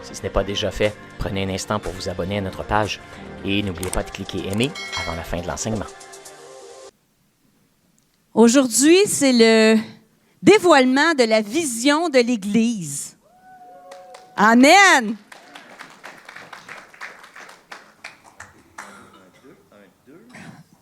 Si ce n'est pas déjà fait, prenez un instant pour vous abonner à notre page et n'oubliez pas de cliquer aimer avant la fin de l'enseignement. Aujourd'hui, c'est le dévoilement de la vision de l'Église. Amen!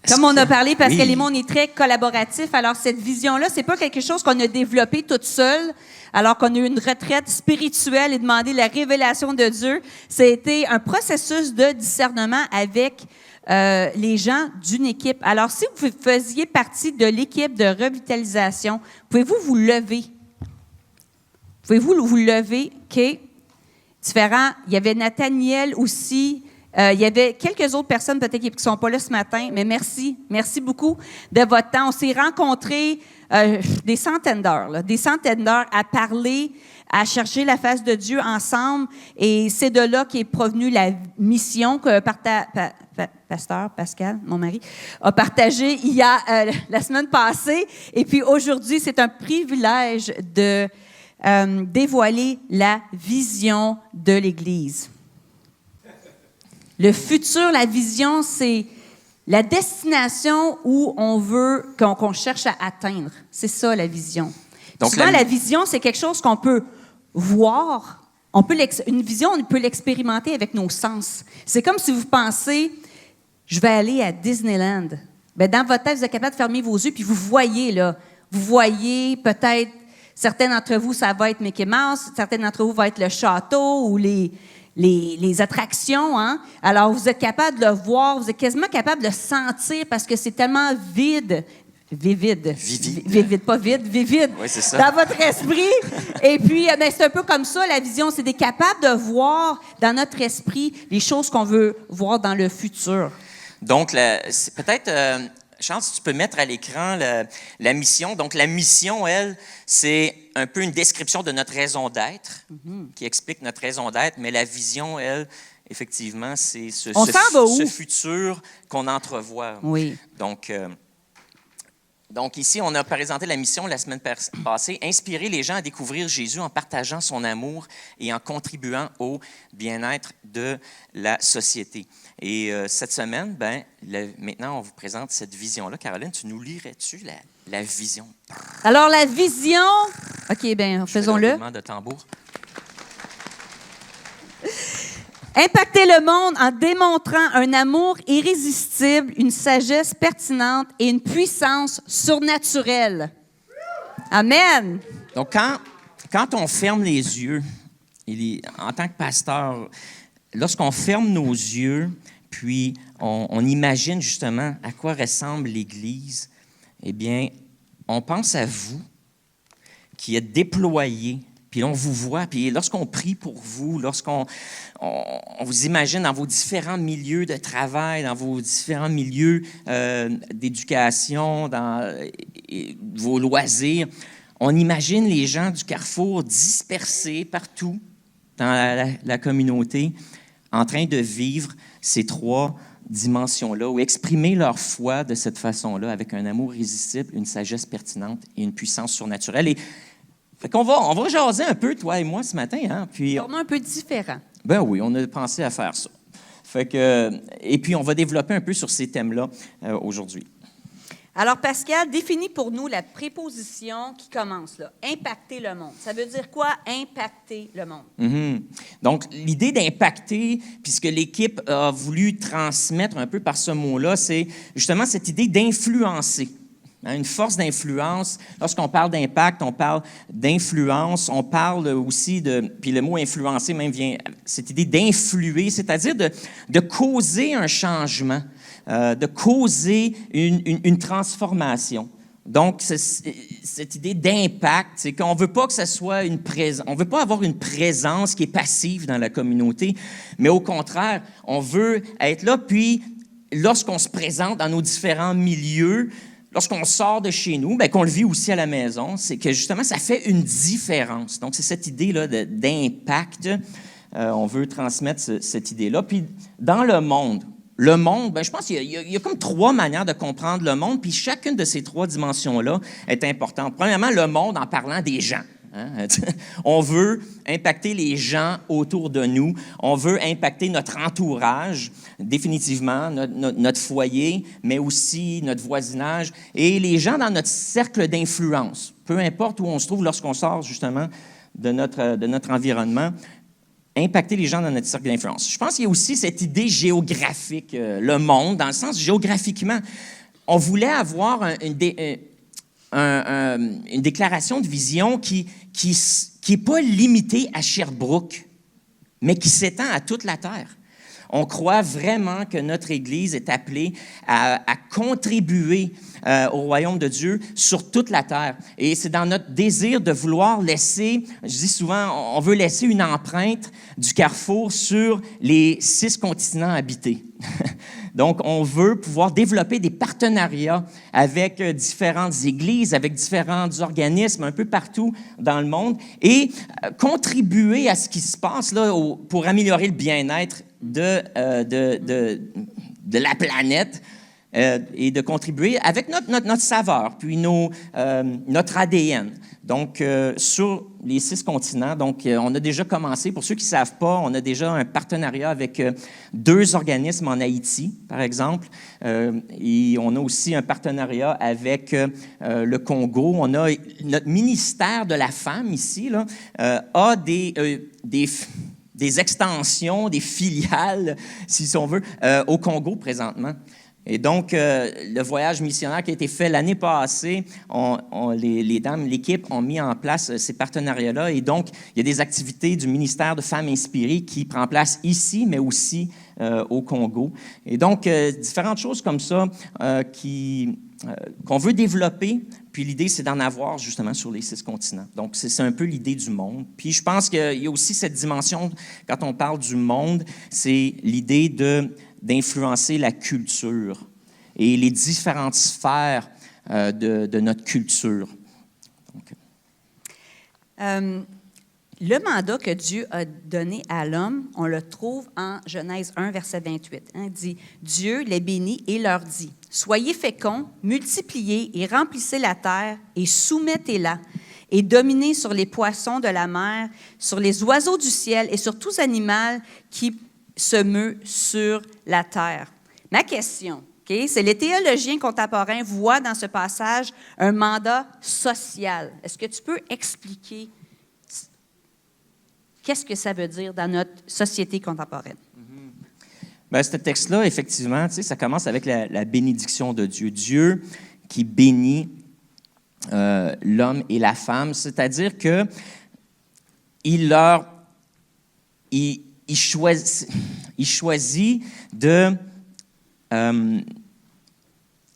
Comme on a parlé, Pascal et moi, on est très collaboratifs. Alors, cette vision-là, c'est pas quelque chose qu'on a développé toute seule, alors qu'on a eu une retraite spirituelle et demandé la révélation de Dieu. Ça a été un processus de discernement avec les gens d'une équipe. Alors, si vous faisiez partie de l'équipe de revitalisation, pouvez-vous vous lever? Pouvez-vous vous lever? OK. Différent. Il y avait Nathaniel aussi. Il y avait quelques autres personnes peut-être qui ne sont pas là ce matin, mais merci. Merci beaucoup de votre temps. On s'est rencontrés des centaines d'heures à parler, à chercher la face de Dieu ensemble. Et c'est de là qu'est provenue la mission que Pasteur Pascal, mon mari, a partagée la semaine passée. Et puis aujourd'hui, c'est un privilège de dévoiler la vision de l'Église. Le futur, la vision, c'est la destination où on veut, qu'on cherche à atteindre. C'est ça, la vision. Donc, souvent, la vision, c'est quelque chose qu'on peut voir. Une vision, on peut l'expérimenter avec nos sens. C'est comme si vous pensez, je vais aller à Disneyland. Bien, dans votre tête, vous êtes capable de fermer vos yeux, puis vous voyez peut-être, certains d'entre vous, ça va être Mickey Mouse, certains d'entre vous, va être le château ou les attractions, hein? Alors, vous êtes capable de le voir, vous êtes quasiment capable de le sentir parce que c'est tellement vivide, pas vide, vivide, oui, c'est ça. Dans votre esprit. Et puis, c'est un peu comme ça, la vision, c'est d'être capable de voir dans notre esprit les choses qu'on veut voir dans le futur. Donc, c'est peut-être... Charles, si tu peux mettre à l'écran la mission. Donc, la mission, elle, c'est un peu une description de notre raison d'être, qui explique notre raison d'être, mais la vision, elle, effectivement, c'est ce futur qu'on entrevoit. Oui. Donc, ici, on a présenté la mission la semaine passée, inspirer les gens à découvrir Jésus en partageant son amour et en contribuant au bien-être de la société. Et cette semaine, maintenant, on vous présente cette vision-là. Caroline, tu nous lirais-tu la vision? Alors, la vision... OK, faisons-le. Roulement de tambour. Impacter le monde en démontrant un amour irrésistible, une sagesse pertinente et une puissance surnaturelle. Amen. Donc, quand on ferme les yeux, en tant que pasteur, lorsqu'on ferme nos yeux, puis on imagine justement à quoi ressemble l'Église, eh bien, on pense à vous qui êtes déployés. Puis là, on vous voit, puis lorsqu'on prie pour vous, lorsqu'on vous imagine dans vos différents milieux de travail, dans vos différents milieux d'éducation, dans vos loisirs, on imagine les gens du Carrefour dispersés partout dans la communauté, en train de vivre ces trois dimensions-là, ou exprimer leur foi de cette façon-là, avec un amour irrésistible, une sagesse pertinente et une puissance surnaturelle. Fait qu'on on va jaser un peu, toi et moi, ce matin. Hein? Puis, un peu différent. Ben oui, on a pensé à faire ça. Et puis, on va développer un peu sur ces thèmes-là aujourd'hui. Alors, Pascal, définis pour nous la préposition qui commence là. Impacter le monde. Ça veut dire quoi, impacter le monde? Mm-hmm. Donc, l'idée d'impacter, puis ce que l'équipe a voulu transmettre un peu par ce mot-là, c'est justement cette idée d'influencer. Une force d'influence. Lorsqu'on parle d'impact, on parle d'influence. On parle aussi puis le mot influencer même vient, cette idée d'influer, c'est-à-dire de causer un changement, de causer une transformation. Donc, cette idée d'impact, c'est qu'on ne veut pas que ça soit on veut pas avoir une présence qui est passive dans la communauté, mais au contraire, on veut être là. Puis, lorsqu'on se présente dans nos différents milieux, lorsqu'on sort de chez nous, qu'on le vit aussi à la maison, c'est que justement, ça fait une différence. Donc, c'est cette idée-là d'impact. On veut transmettre cette idée-là. Puis, dans le monde, je pense qu'il y a comme trois manières de comprendre le monde, puis chacune de ces trois dimensions-là est importante. Premièrement, le monde en parlant des gens. Hein? On veut impacter les gens autour de nous. On veut impacter notre entourage, définitivement, notre foyer, mais aussi notre voisinage et les gens dans notre cercle d'influence. Peu importe où on se trouve lorsqu'on sort, justement, de notre environnement, impacter les gens dans notre cercle d'influence. Je pense qu'il y a aussi cette idée géographique, le monde, dans le sens géographiquement. On voulait avoir une déclaration de vision qui n'est pas limitée à Sherbrooke, mais qui s'étend à toute la terre. On croit vraiment que notre Église est appelée à contribuer au royaume de Dieu sur toute la terre. Et c'est dans notre désir de vouloir laisser, je dis souvent, on veut laisser une empreinte du Carrefour sur les 6 continents habités. Donc, on veut pouvoir développer des partenariats avec différentes églises, avec différents organismes un peu partout dans le monde et contribuer à ce qui se passe là, pour améliorer le bien-être de la planète et de contribuer avec notre saveur, puis notre ADN. Donc, sur les 6 continents, donc, on a déjà commencé. Pour ceux qui ne savent pas, on a déjà un partenariat avec 2 organismes en Haïti, par exemple. Et on a aussi un partenariat avec le Congo. On a notre ministère de la femme ici, là, a des extensions, des filiales, si on veut, au Congo présentement. Et donc, le voyage missionnaire qui a été fait l'année passée, les dames, l'équipe ont mis en place ces partenariats-là. Et donc, il y a des activités du ministère de Femmes inspirées qui prend place ici, mais aussi au Congo. Et donc, différentes choses comme ça qu'on veut développer. Puis l'idée, c'est d'en avoir justement sur les 6 continents. Donc, c'est un peu l'idée du monde. Puis je pense qu'il y a aussi cette dimension, quand on parle du monde, c'est l'idée d'influencer la culture et les différentes sphères de notre culture. Le mandat que Dieu a donné à l'homme, on le trouve en Genèse 1, verset 28. Il dit, « Dieu les bénit et leur dit, « Soyez féconds, multipliez et remplissez la terre et soumettez-la, et dominez sur les poissons de la mer, sur les oiseaux du ciel et sur tout animal qui se meut sur la terre. » Ma question, c'est les théologiens contemporains voient dans ce passage un mandat social. Est-ce que tu peux expliquer qu'est-ce que ça veut dire dans notre société contemporaine? Bien, ce texte-là, effectivement, ça commence avec la bénédiction de Dieu. Dieu qui bénit l'homme et la femme, c'est-à-dire qu'il choisit de...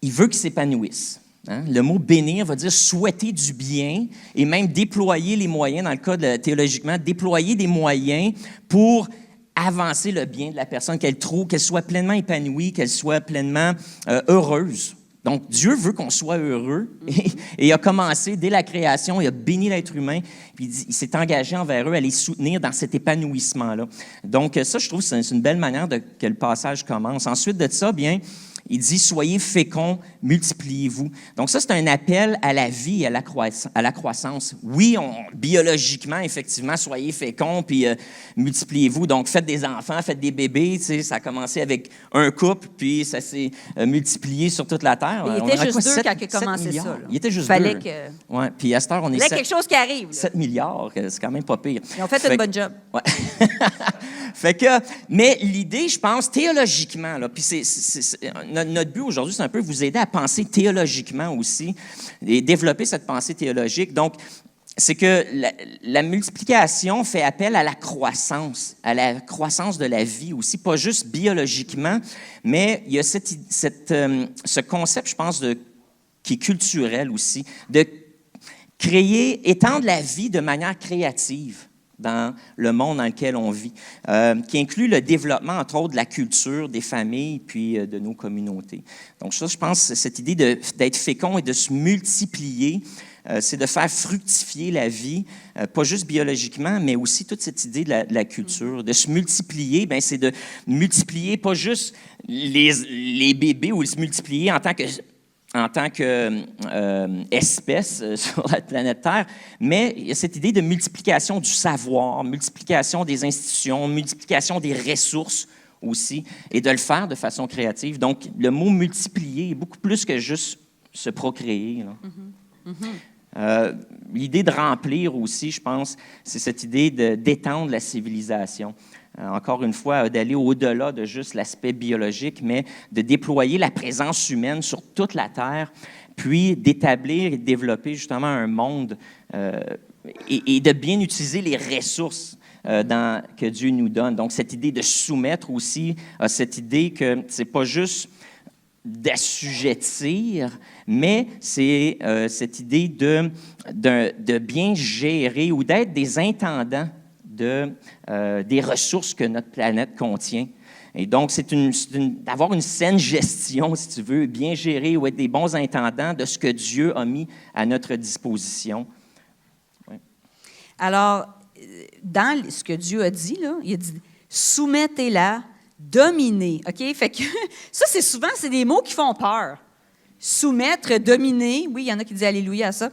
il veut qu'ils s'épanouissent. Hein? Le mot « bénir » va dire souhaiter du bien et même déployer les moyens, dans le cas théologiquement, déployer des moyens pour avancer le bien de la personne, qu'elle soit pleinement épanouie, qu'elle soit pleinement heureuse. Donc, Dieu veut qu'on soit heureux et il a commencé dès la création, il a béni l'être humain, puis il s'est engagé envers eux à les soutenir dans cet épanouissement-là. Donc, ça, je trouve que c'est une belle manière que le passage commence. Ensuite de ça, bien, il dit « Soyez féconds, multipliez-vous ». Donc ça, c'est un appel à la vie et à la croissance. Oui, biologiquement, effectivement, soyez féconds, puis multipliez-vous. Donc, faites des enfants, faites des bébés. Tu sais, ça a commencé avec un couple, puis ça s'est multiplié sur toute la Terre. Il était juste 2 quand il a commencé ça. Là. Il était juste 2. Fallait que... Oui, puis à cette heure, on est... Il y a quelque chose qui arrive. Là. 7 milliards, c'est quand même pas pire. Ils ont fait une bonne job. Ouais. Mais l'idée, je pense, théologiquement, là, puis notre but aujourd'hui, c'est un peu vous aider à penser théologiquement aussi et développer cette pensée théologique. Donc, c'est que la multiplication fait appel à la croissance de la vie aussi, pas juste biologiquement, mais il y a ce concept, je pense, qui est culturel aussi, de étendre la vie de manière créative dans le monde dans lequel on vit, qui inclut le développement, entre autres, de la culture, des familles, puis de nos communautés. Donc ça, je pense, cette idée d'être fécond et de se multiplier, c'est de faire fructifier la vie, pas juste biologiquement, mais aussi toute cette idée de la culture. De se multiplier, bien, c'est de multiplier pas juste les bébés ou se multiplier en tant que en tant qu'espèce sur la planète Terre, mais il y a cette idée de multiplication du savoir, multiplication des institutions, multiplication des ressources aussi, et de le faire de façon créative. Donc, le mot « multiplier » est beaucoup plus que juste se procréer. L'idée de remplir aussi, je pense, c'est cette idée d'étendre la civilisation. Encore une fois, d'aller au-delà de juste l'aspect biologique, mais de déployer la présence humaine sur toute la Terre, puis d'établir et de développer justement un monde et de bien utiliser les ressources que Dieu nous donne. Donc, cette idée de soumettre aussi, cette idée que c'est pas juste d'assujettir, mais c'est cette idée de bien gérer ou d'être des intendants des ressources que notre planète contient. Et donc, c'est d'avoir une saine gestion, si tu veux, bien gérer ou être des bons intendants de ce que Dieu a mis à notre disposition. Oui. Alors, dans ce que Dieu a dit, là, il a dit « soumettez-la, dominez ». OK? Fait que ça, c'est des mots qui font peur. Soumettre, dominer. Oui, il y en a qui disent alléluia à ça.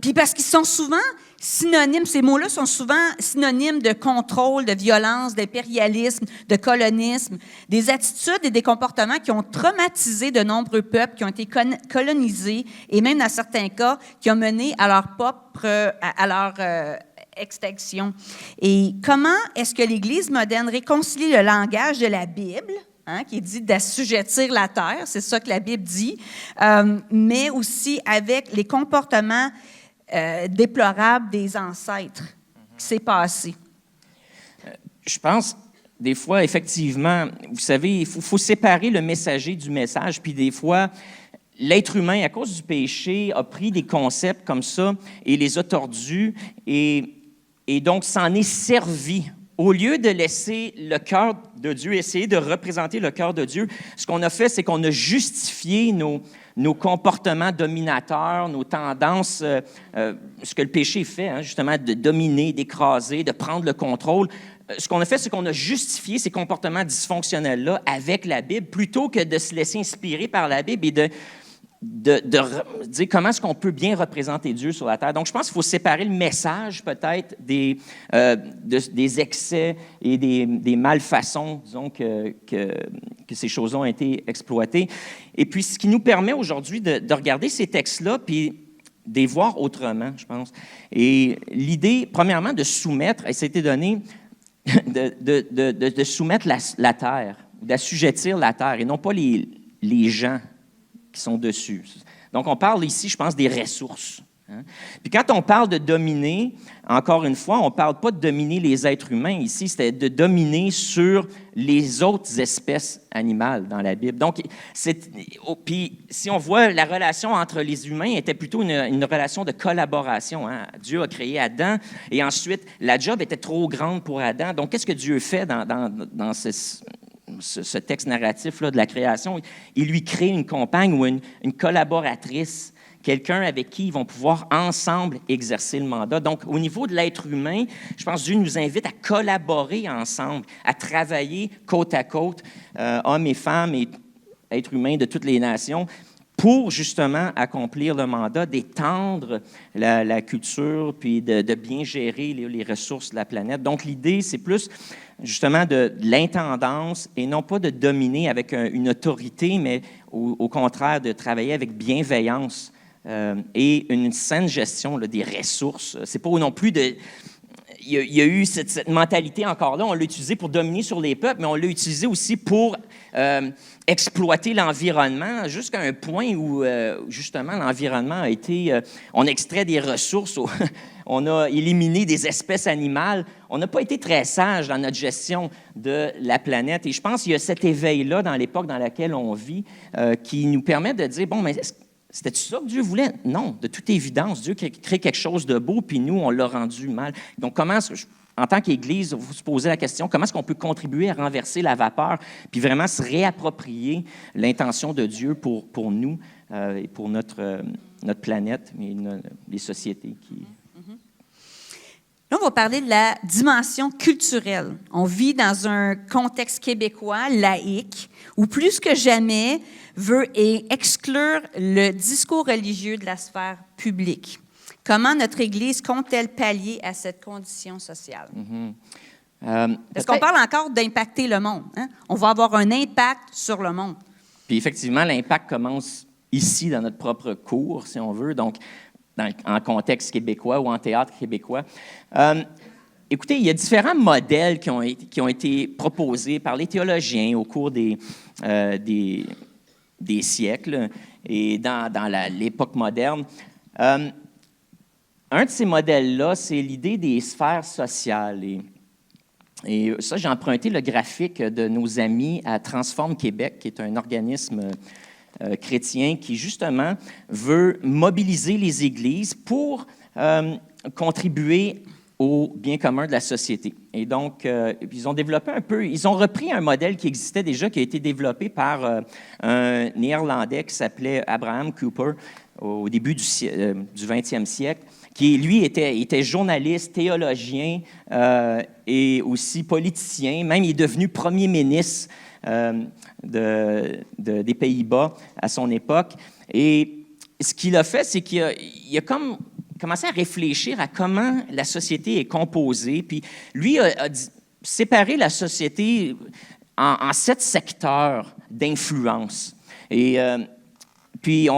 Puis parce qu'ils sont souvent synonymes, ces mots-là sont souvent synonymes de contrôle, de violence, d'impérialisme, de colonisme, des attitudes et des comportements qui ont traumatisé de nombreux peuples, qui ont été colonisés et même dans certains cas, qui ont mené à leur extinction. Et comment est-ce que l'Église moderne réconcilie le langage de la Bible, qui dit d'assujettir la terre, c'est ça que la Bible dit, mais aussi avec les comportements déplorables des ancêtres qui s'est passé? Je pense, des fois, effectivement, vous savez, il faut séparer le messager du message, puis des fois, l'être humain, à cause du péché, a pris des concepts comme ça et les a tordus, et donc s'en est servi. Au lieu de laisser le cœur de Dieu, essayer de représenter le cœur de Dieu, ce qu'on a fait, c'est qu'on a justifié nos comportements dominateurs, nos tendances, ce que le péché fait, justement, de dominer, d'écraser, de prendre le contrôle. Ce qu'on a fait, c'est qu'on a justifié ces comportements dysfonctionnels-là avec la Bible, plutôt que de se laisser inspirer par la Bible et de dire comment est-ce qu'on peut bien représenter Dieu sur la terre. Donc, je pense qu'il faut séparer le message, peut-être, des excès et des malfaçons, disons, que ces choses-là ont été exploitées. Et puis, ce qui nous permet aujourd'hui de regarder ces textes-là, puis de les voir autrement, je pense. Et l'idée, premièrement, de soumettre, et ça a été donné, de soumettre la terre, d'assujettir la terre, et non pas les gens qui sont dessus. Donc, on parle ici, je pense, des ressources. Puis quand on parle de dominer, encore une fois, on ne parle pas de dominer les êtres humains ici, c'est de dominer sur les autres espèces animales dans la Bible. Donc, puis si on voit la relation entre les humains était plutôt une relation de collaboration. Dieu a créé Adam et ensuite, la job était trop grande pour Adam. Donc, qu'est-ce que Dieu fait dans ce texte narratif-là de la création? Il lui crée une compagne ou une collaboratrice, quelqu'un avec qui ils vont pouvoir ensemble exercer le mandat. Donc, au niveau de l'être humain, je pense que Dieu nous invite à collaborer ensemble, à travailler côte à côte, hommes et femmes et êtres humains de toutes les nations, pour justement accomplir le mandat d'étendre la culture puis de bien gérer les ressources de la planète. Donc, l'idée, c'est plus justement de l'intendance et non pas de dominer avec une autorité, mais au contraire de travailler avec bienveillance et une saine gestion des ressources. C'est pas non plus de... Il y a eu cette mentalité encore là, on l'a utilisée pour dominer sur les peuples, mais on l'a utilisée aussi pour exploiter l'environnement jusqu'à un point où, justement, l'environnement a été... on extrait des ressources, on a éliminé des espèces animales. On n'a pas été très sage dans notre gestion de la planète. Et je pense qu'il y a cet éveil-là dans l'époque dans laquelle on vit qui nous permet de dire, bon, mais c'était ça que Dieu voulait? Non, de toute évidence, Dieu crée quelque chose de beau, puis nous, on l'a rendu mal. Donc, comment en tant qu'Église, vous se posez la question, comment est-ce qu'on peut contribuer à renverser la vapeur, puis vraiment se réapproprier l'intention de Dieu pour nous et pour notre planète et les sociétés qui... Là, on va parler de la dimension culturelle. On vit dans un contexte québécois, laïque, où plus que jamais veut exclure le discours religieux de la sphère publique. Comment notre Église compte-t-elle pallier à cette condition sociale? Parce qu'on parle encore d'impacter le monde. Hein? On va avoir un impact sur le monde. Puis effectivement, l'impact commence ici, dans notre propre cour, si on veut, donc en contexte québécois ou en théâtre québécois. Écoutez, il y a différents modèles qui ont été proposés par les théologiens au cours des siècles et dans l'époque moderne. Un de ces modèles-là, c'est l'idée des sphères sociales. Et ça, j'ai emprunté le graphique de nos amis à Transforme Québec, qui est un organisme chrétien qui, justement, veut mobiliser les églises pour contribuer au bien commun de la société. Et donc, ils ont développé ils ont repris un modèle qui existait déjà, qui a été développé par un Néerlandais qui s'appelait Abraham Cooper au début du 20e siècle, qui, lui, était journaliste, théologien et aussi politicien. Même, il est devenu premier ministre des Pays-Bas à son époque. Et ce qu'il a fait, c'est qu'il a comme commencé à réfléchir à comment la société est composée. Puis lui a séparé la société en 7 secteurs d'influence. Et puis,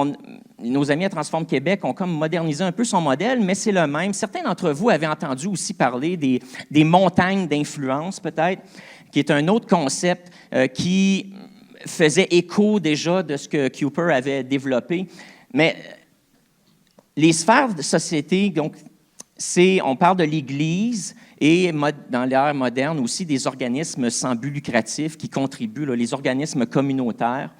nos amis à Transforme Québec ont comme modernisé un peu son modèle, mais c'est le même. Certains d'entre vous avaient entendu aussi parler des montagnes d'influence, peut-être, qui est un autre concept qui faisait écho déjà de ce que Cooper avait développé. Mais les sphères de société, donc, on parle de l'Église et dans l'ère moderne aussi des organismes sans but lucratif qui contribuent, là, les organismes communautaires.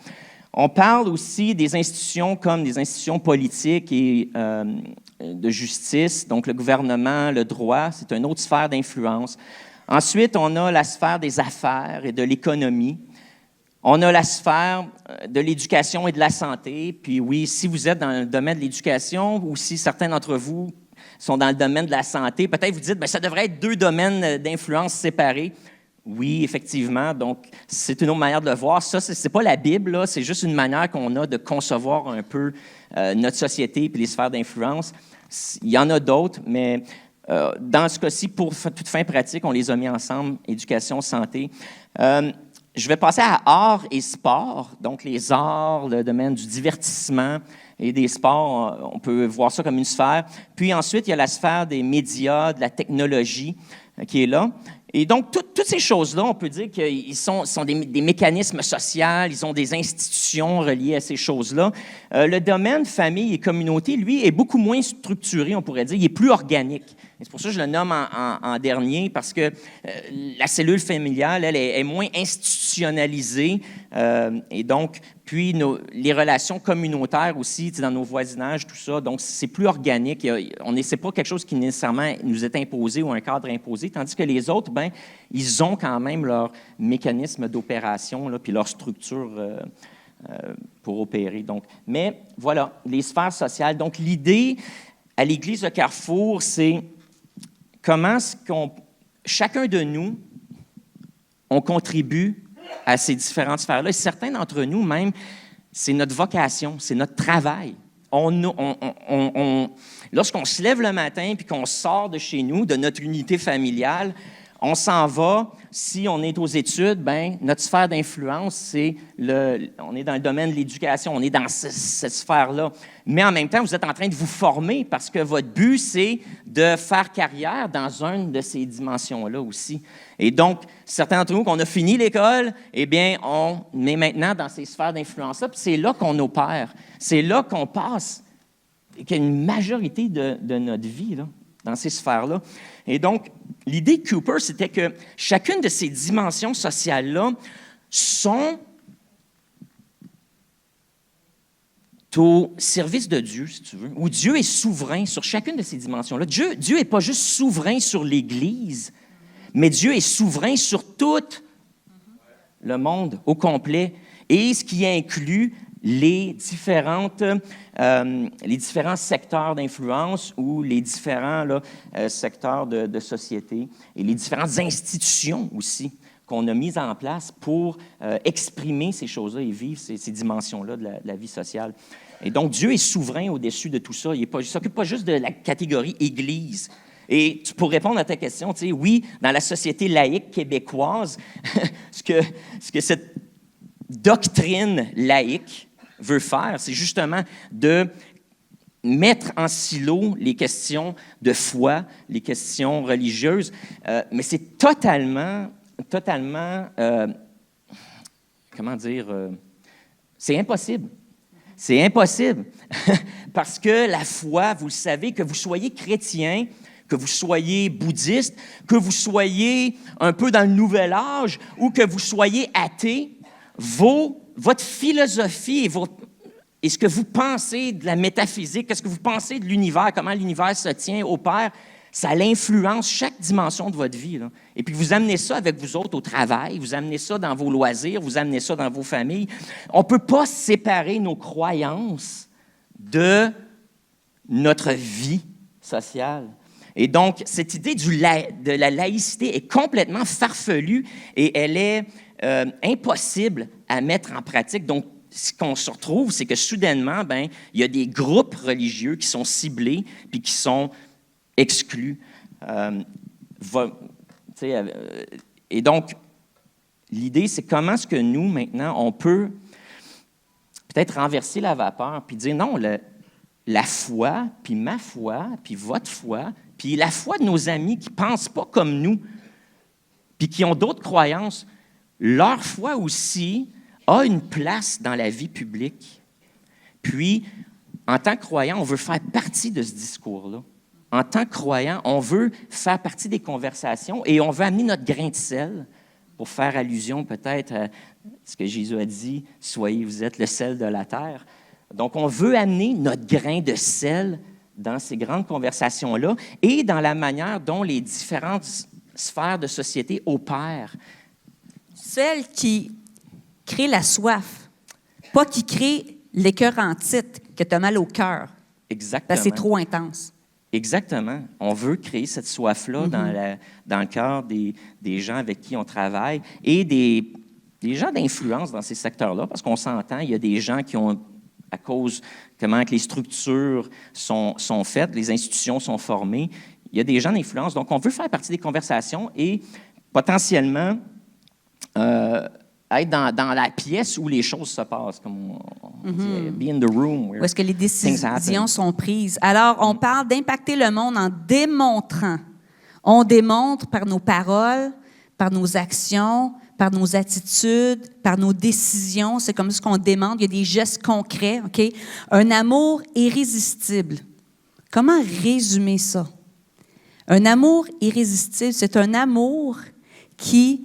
On parle aussi des institutions comme des institutions politiques et de justice, donc le gouvernement, le droit, c'est une autre sphère d'influence. Ensuite, on a la sphère des affaires et de l'économie. On a la sphère de l'éducation et de la santé. Puis oui, si vous êtes dans le domaine de l'éducation ou si certains d'entre vous sont dans le domaine de la santé, peut-être vous dites, bien, ça devrait être 2 domaines d'influence séparés. Oui, effectivement. Donc, c'est une autre manière de le voir. Ça, c'est pas la Bible, là. C'est juste une manière qu'on a de concevoir un peu notre société et les sphères d'influence. Il y en a d'autres, mais dans ce cas-ci, pour toute fin pratique, on les a mis ensemble, éducation, santé. Je vais passer à art et sport. Donc, les arts, le domaine du divertissement et des sports, on peut voir ça comme une sphère. Puis ensuite, il y a la sphère des médias, de la technologie qui est là. Et donc, toutes ces choses-là, on peut dire qu'ils sont des mécanismes sociaux, ils ont des institutions reliées à ces choses-là. Le domaine famille et communauté, lui, est beaucoup moins structuré, on pourrait dire. Il est plus organique. Et c'est pour ça que je le nomme en dernier, parce que la cellule familiale, elle, est moins institutionnalisée. Et donc, puis les relations communautaires aussi, dans nos voisinages, tout ça. Donc, c'est plus organique. C'est pas quelque chose qui nécessairement nous est imposé ou un cadre imposé, tandis que les autres, ben, ils ont quand même leur mécanisme d'opération, là, puis leur structure pour opérer. Donc, mais voilà, les sphères sociales. Donc, l'idée à l'Église de Carrefour, c'est comment chacun de nous, on contribue à ces différentes sphères-là. Et certains d'entre nous, même, c'est notre vocation, c'est notre travail. Lorsqu'on se lève le matin puis qu'on sort de chez nous, de notre unité familiale, on s'en va. Si on est aux études, ben notre sphère d'influence, on est dans le domaine de l'éducation, on est dans cette sphère-là. Mais en même temps, vous êtes en train de vous former parce que votre but, c'est de faire carrière dans une de ces dimensions-là aussi. Et donc, certains d'entre nous, qu'on a fini l'école, eh bien, on est maintenant dans ces sphères d'influence-là, puis c'est là qu'on opère. C'est là qu'on passe, qu'il y a une majorité de notre vie, là, dans ces sphères-là. Et donc, l'idée de Cooper, c'était que chacune de ces dimensions sociales-là sont au service de Dieu, si tu veux, où Dieu est souverain sur chacune de ces dimensions-là. Dieu n'est pas juste souverain sur l'Église, mais Dieu est souverain sur tout le monde au complet, et ce qui inclut les différents secteurs d'influence ou les différents secteurs de société et les différentes institutions aussi qu'on a mises en place pour exprimer ces choses-là et vivre ces dimensions-là de la vie sociale. Et donc, Dieu est souverain au-dessus de tout ça. Il ne s'occupe pas juste de la catégorie Église. Et pour répondre à ta question, tu sais, oui, dans la société laïque québécoise, ce que cette doctrine laïque veut faire, c'est justement de mettre en silo les questions de foi, les questions religieuses, mais c'est totalement, comment dire, c'est impossible. C'est impossible parce que la foi, vous le savez, que vous soyez chrétien, que vous soyez bouddhiste, que vous soyez un peu dans le nouvel âge ou que vous soyez athée, votre philosophie et ce que vous pensez de la métaphysique, ce que vous pensez de l'univers, comment l'univers se tient, opère, ça l'influence chaque dimension de votre vie, là. Et puis vous amenez ça avec vous autres au travail, vous amenez ça dans vos loisirs, vous amenez ça dans vos familles. On ne peut pas séparer nos croyances de notre vie sociale. Et donc, cette idée de la laïcité est complètement farfelue et elle est impossible à mettre en pratique. Donc, ce qu'on se retrouve, c'est que soudainement, il y a des groupes religieux qui sont ciblés puis qui sont exclus. Et donc, l'idée, c'est comment est-ce que nous, maintenant, on peut peut-être renverser la vapeur puis dire non, la foi, puis ma foi, puis votre foi, puis la foi de nos amis qui ne pensent pas comme nous, puis qui ont d'autres croyances, leur foi aussi a une place dans la vie publique. Puis, en tant que croyant, on veut faire partie de ce discours-là. En tant que croyant, on veut faire partie des conversations et on veut amener notre grain de sel pour faire allusion peut-être à ce que Jésus a dit, « Soyez, vous êtes le sel de la terre ». Donc, on veut amener notre grain de sel dans ces grandes conversations-là et dans la manière dont les différentes sphères de société opèrent. Celle qui crée la soif, pas qui crée l'écœurantite, que tu as mal au cœur. Exactement. Parce que c'est trop intense. Exactement. On veut créer cette soif-là dans le cœur des gens avec qui on travaille et des gens d'influence dans ces secteurs-là, parce qu'on s'entend, il y a des gens qui ont, à cause comment que les structures sont faites, les institutions sont formées, il y a des gens d'influence. Donc, on veut faire partie des conversations et potentiellement être dans la pièce où les choses se passent, comme on dit, be in the room where où est-ce que les décisions sont prises. Alors, on parle d'impacter le monde en démontrant. On démontre par nos paroles, par nos actions, par nos attitudes, par nos décisions. C'est comme ça qu'on démontre. Il y a des gestes concrets, OK? Un amour irrésistible. Comment résumer ça? Un amour irrésistible, c'est un amour qui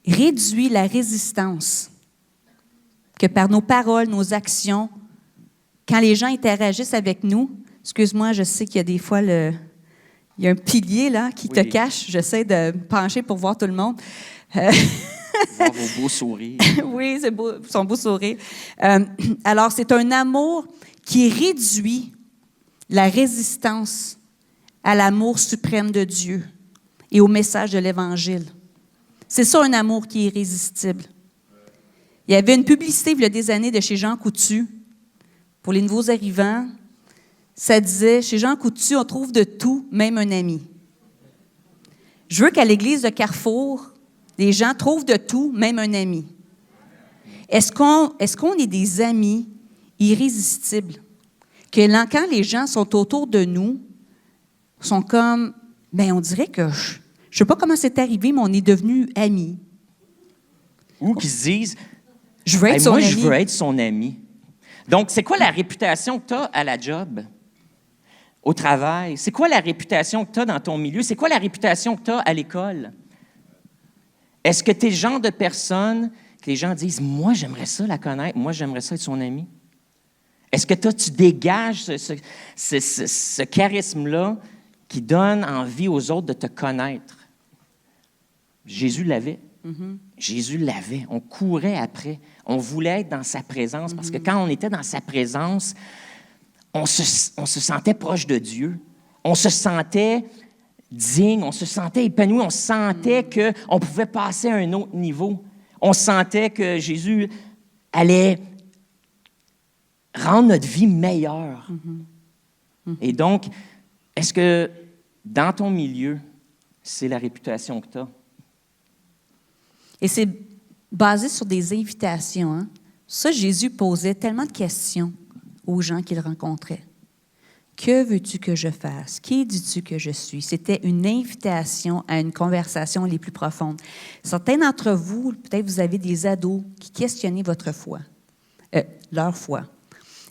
réduit la résistance que par nos paroles, nos actions, quand les gens interagissent avec nous, excuse-moi, je sais qu'il y a des fois il y a un pilier là qui te cache, j'essaie de me pencher pour voir tout le monde. Voir vos beaux sourires. Oui, c'est beau, son beau sourire. Alors, c'est un amour qui réduit la résistance à l'amour suprême de Dieu et au message de l'Évangile. C'est ça, un amour qui est irrésistible. Il y avait une publicité, il y a des années, de chez Jean Coutu, pour les nouveaux arrivants. Ça disait, chez Jean Coutu, on trouve de tout, même un ami. Je veux qu'à l'église de Carrefour, les gens trouvent de tout, même un ami. Est-ce qu'on est des amis irrésistibles? Que quand les gens sont autour de nous, sont comme, on dirait que je ne sais pas comment c'est arrivé, mais on est devenus amis. Ou qui se disent, je veux être son ami. Je veux être son ami. Donc, c'est quoi la réputation que tu as à la job, au travail? C'est quoi la réputation que tu as dans ton milieu? C'est quoi la réputation que tu as à l'école? Est-ce que tu es le genre de personne que les gens disent, moi, j'aimerais ça la connaître, moi, j'aimerais ça être son ami? Est-ce que tu dégages ce charisme-là qui donne envie aux autres de te connaître? Jésus l'avait. Jésus l'avait. On courait après. On voulait être dans sa présence parce que quand on était dans sa présence, on se sentait proche de Dieu. On se sentait digne, on se sentait épanoui, on sentait qu'on pouvait passer à un autre niveau. On sentait que Jésus allait rendre notre vie meilleure. Et donc, est-ce que dans ton milieu, c'est la réputation que tu as? Et c'est basé sur des invitations. Hein? Ça, Jésus posait tellement de questions aux gens qu'il rencontrait. Que veux-tu que je fasse? Qui dis-tu que je suis? C'était une invitation à une conversation les plus profondes. Certains d'entre vous, peut-être vous avez des ados qui questionnaient votre foi, leur foi.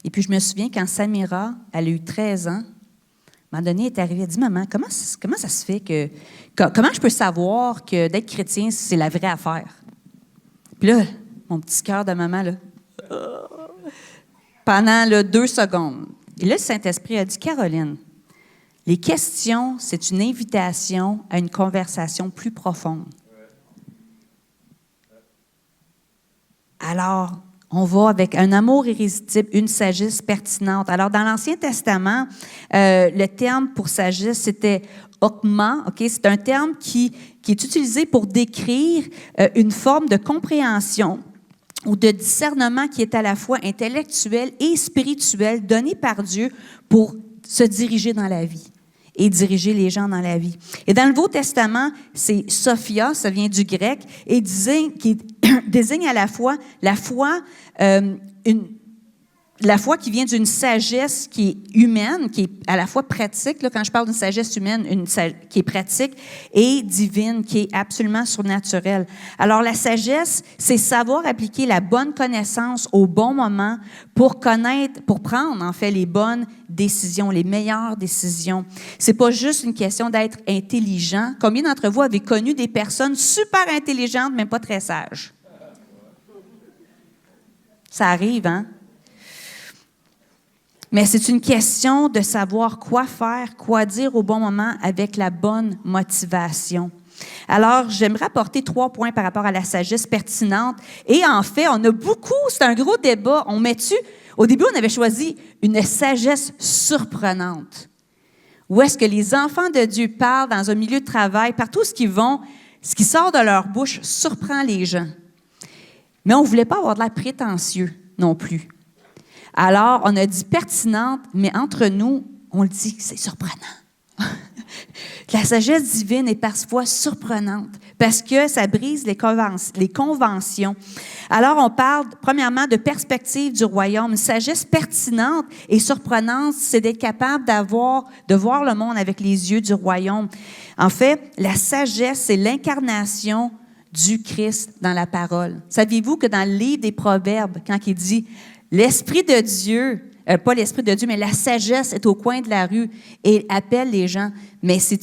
Et puis je me souviens quand Samira, elle a eu 13 ans, à un moment donné, elle est arrivée, elle dit « Maman, comment ça se fait que... Comment je peux savoir que d'être chrétien, c'est la vraie affaire? » Puis là, mon petit cœur de maman, là, pendant 2 secondes. Et là, le Saint-Esprit a dit, Caroline, les questions, c'est une invitation à une conversation plus profonde. Alors, on va avec un amour irrésistible, une sagesse pertinente. Alors, dans l'Ancien Testament, le terme pour sagesse, c'était okma. Okay? C'est un terme qui est utilisé pour décrire une forme de compréhension ou de discernement qui est à la fois intellectuel et spirituel donné par Dieu pour se diriger dans la vie et diriger les gens dans la vie. Et dans le Nouveau Testament, c'est Sophia, ça vient du grec, et qui désigne à la fois la foi qui vient d'une sagesse qui est humaine, qui est à la fois pratique, là, quand je parle d'une sagesse humaine, qui est pratique, et divine, qui est absolument surnaturelle. Alors, la sagesse, c'est savoir appliquer la bonne connaissance au bon moment pour prendre, en fait, les bonnes décisions, les meilleures décisions. C'est pas juste une question d'être intelligent. Combien d'entre vous avez connu des personnes super intelligentes, mais pas très sages? Ça arrive, hein? Mais c'est une question de savoir quoi faire, quoi dire au bon moment avec la bonne motivation. Alors, j'aimerais apporter 3 points par rapport à la sagesse pertinente. Et en fait, on a beaucoup, c'est un gros débat. Au début, on avait choisi une sagesse surprenante. Où est-ce que les enfants de Dieu parlent dans un milieu de travail, partout où ce qui sort de leur bouche surprend les gens. Mais on ne voulait pas avoir de l'air prétentieux non plus. Alors, on a dit pertinente, mais entre nous, on le dit que c'est surprenant. La sagesse divine est parfois surprenante parce que ça brise les conventions. Alors, on parle premièrement de perspective du royaume. Une sagesse pertinente et surprenante, c'est d'être capable de voir le monde avec les yeux du royaume. En fait, la sagesse, c'est l'incarnation du Christ dans la parole. Saviez-vous que dans le livre des Proverbes, quand il dit l'Esprit de Dieu, pas l'Esprit de Dieu, mais la sagesse est au coin de la rue et appelle les gens. Mais c'est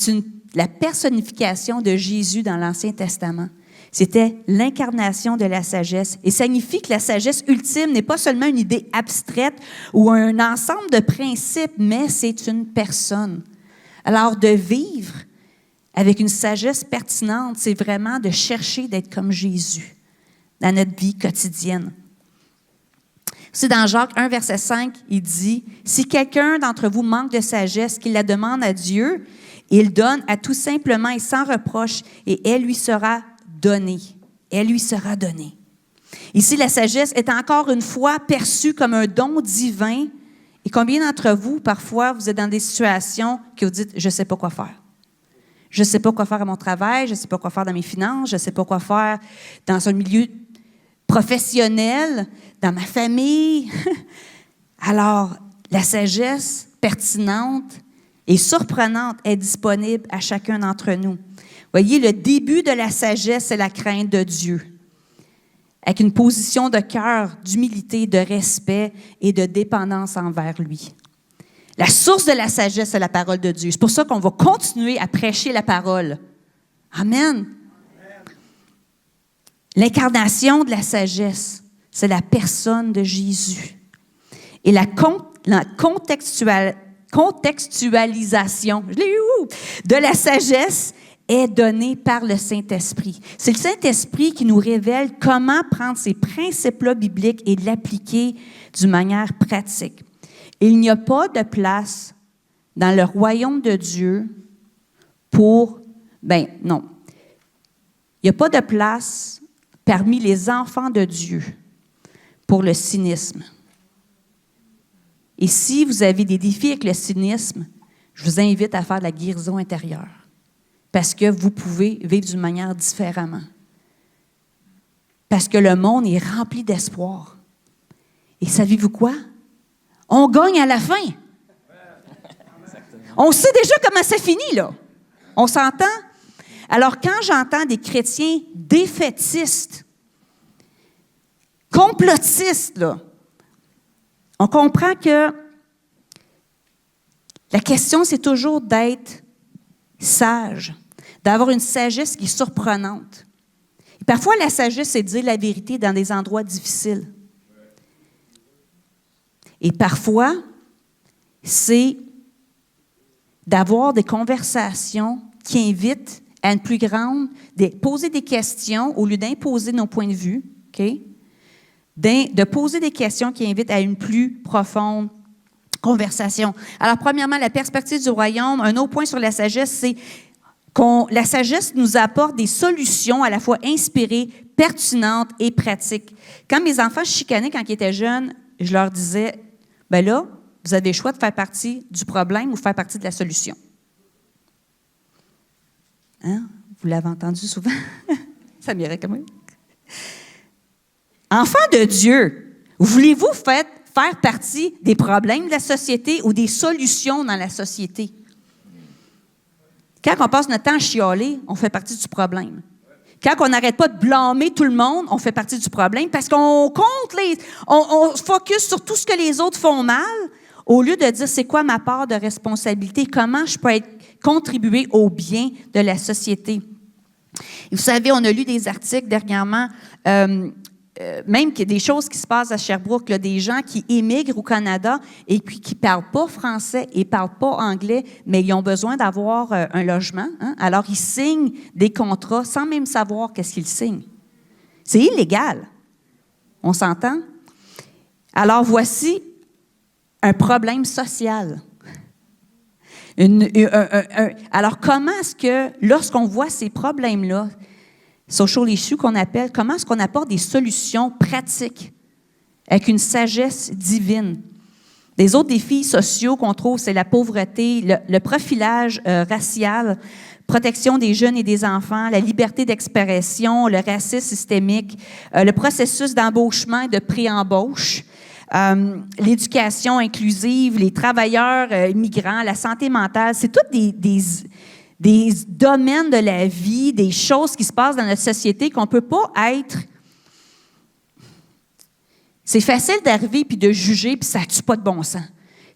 la personnification de Jésus dans l'Ancien Testament. C'était l'incarnation de la sagesse. Et ça signifie que la sagesse ultime n'est pas seulement une idée abstraite ou un ensemble de principes, mais c'est une personne. Alors, de vivre avec une sagesse pertinente, c'est vraiment de chercher d'être comme Jésus dans notre vie quotidienne. C'est dans Jacques 1, verset 5, il dit « Si quelqu'un d'entre vous manque de sagesse, qu'il la demande à Dieu, il donne à tout simplement et sans reproche, et elle lui sera donnée. » Elle lui sera donnée. Ici, la sagesse est encore une fois perçue comme un don divin. Et combien d'entre vous, parfois, vous êtes dans des situations que vous dites « Je ne sais pas quoi faire. Je ne sais pas quoi faire à mon travail, je ne sais pas quoi faire dans mes finances, je ne sais pas quoi faire dans un milieu professionnel, dans ma famille. » Alors, la sagesse pertinente et surprenante est disponible à chacun d'entre nous. Voyez, le début de la sagesse, c'est la crainte de Dieu, avec une position de cœur, d'humilité, de respect et de dépendance envers lui. La source de la sagesse, c'est la parole de Dieu. C'est pour ça qu'on va continuer à prêcher la parole. Amen. L'incarnation de la sagesse, c'est la personne de Jésus. Et la contextualisation, je l'ai eu, de la sagesse est donné par le Saint-Esprit. C'est le Saint-Esprit qui nous révèle comment prendre ces principes-là bibliques et l'appliquer d'une manière pratique. Il n'y a pas de place dans le royaume de Dieu pour... non. Il n'y a pas de place parmi les enfants de Dieu pour le cynisme. Et si vous avez des défis avec le cynisme, je vous invite à faire de la guérison intérieure. Parce que vous pouvez vivre d'une manière différemment. Parce que le monde est rempli d'espoir. Et savez-vous quoi? On gagne à la fin. On sait déjà comment ça finit, là. On s'entend? Alors, quand j'entends des chrétiens défaitistes, complotistes, là, on comprend que la question, c'est toujours d'être sage, d'avoir une sagesse qui est surprenante. Et parfois, la sagesse, c'est de dire la vérité dans des endroits difficiles. Et parfois, c'est d'avoir des conversations qui invitent à une plus grande, de poser des questions au lieu d'imposer nos points de vue, OK? De poser des questions qui invitent à une plus profonde conversation. Alors, premièrement, la perspective du royaume. Un autre point sur la sagesse, c'est la sagesse nous apporte des solutions à la fois inspirées, pertinentes et pratiques. Quand mes enfants chicanaient quand ils étaient jeunes, je leur disais, bien là, vous avez le choix de faire partie du problème ou faire partie de la solution. Hein? Vous l'avez entendu souvent? Ça m'irait quand même. Enfants de Dieu, voulez-vous faire partie des problèmes de la société ou des solutions dans la société? Quand on passe notre temps à chialer, on fait partie du problème. Quand on n'arrête pas de blâmer tout le monde, on fait partie du problème parce qu'on on focus sur tout ce que les autres font mal au lieu de dire c'est quoi ma part de responsabilité, comment je peux contribuer au bien de la société. Et vous savez, on a lu des articles dernièrement, même qu'il y a des choses qui se passent à Sherbrooke, là, des gens qui émigrent au Canada et qui ne parlent pas français et ne parlent pas anglais, mais ils ont besoin d'avoir un logement. Hein? Alors, ils signent des contrats sans même savoir qu'est-ce qu'ils signent. C'est illégal. On s'entend? Alors, voici un problème social. Alors, comment est-ce que, lorsqu'on voit ces problèmes-là, social issues qu'on appelle, comment est-ce qu'on apporte des solutions pratiques avec une sagesse divine? Des autres défis sociaux qu'on trouve, c'est la pauvreté, le profilage racial, protection des jeunes et des enfants, la liberté d'expression, le racisme systémique, le processus d'embauchement et de pré-embauche, l'éducation inclusive, les travailleurs immigrants, la santé mentale, c'est toutes des domaines de la vie, des choses qui se passent dans notre société qu'on ne peut pas être. C'est facile d'arriver puis de juger, puis ça ne tue pas de bon sens.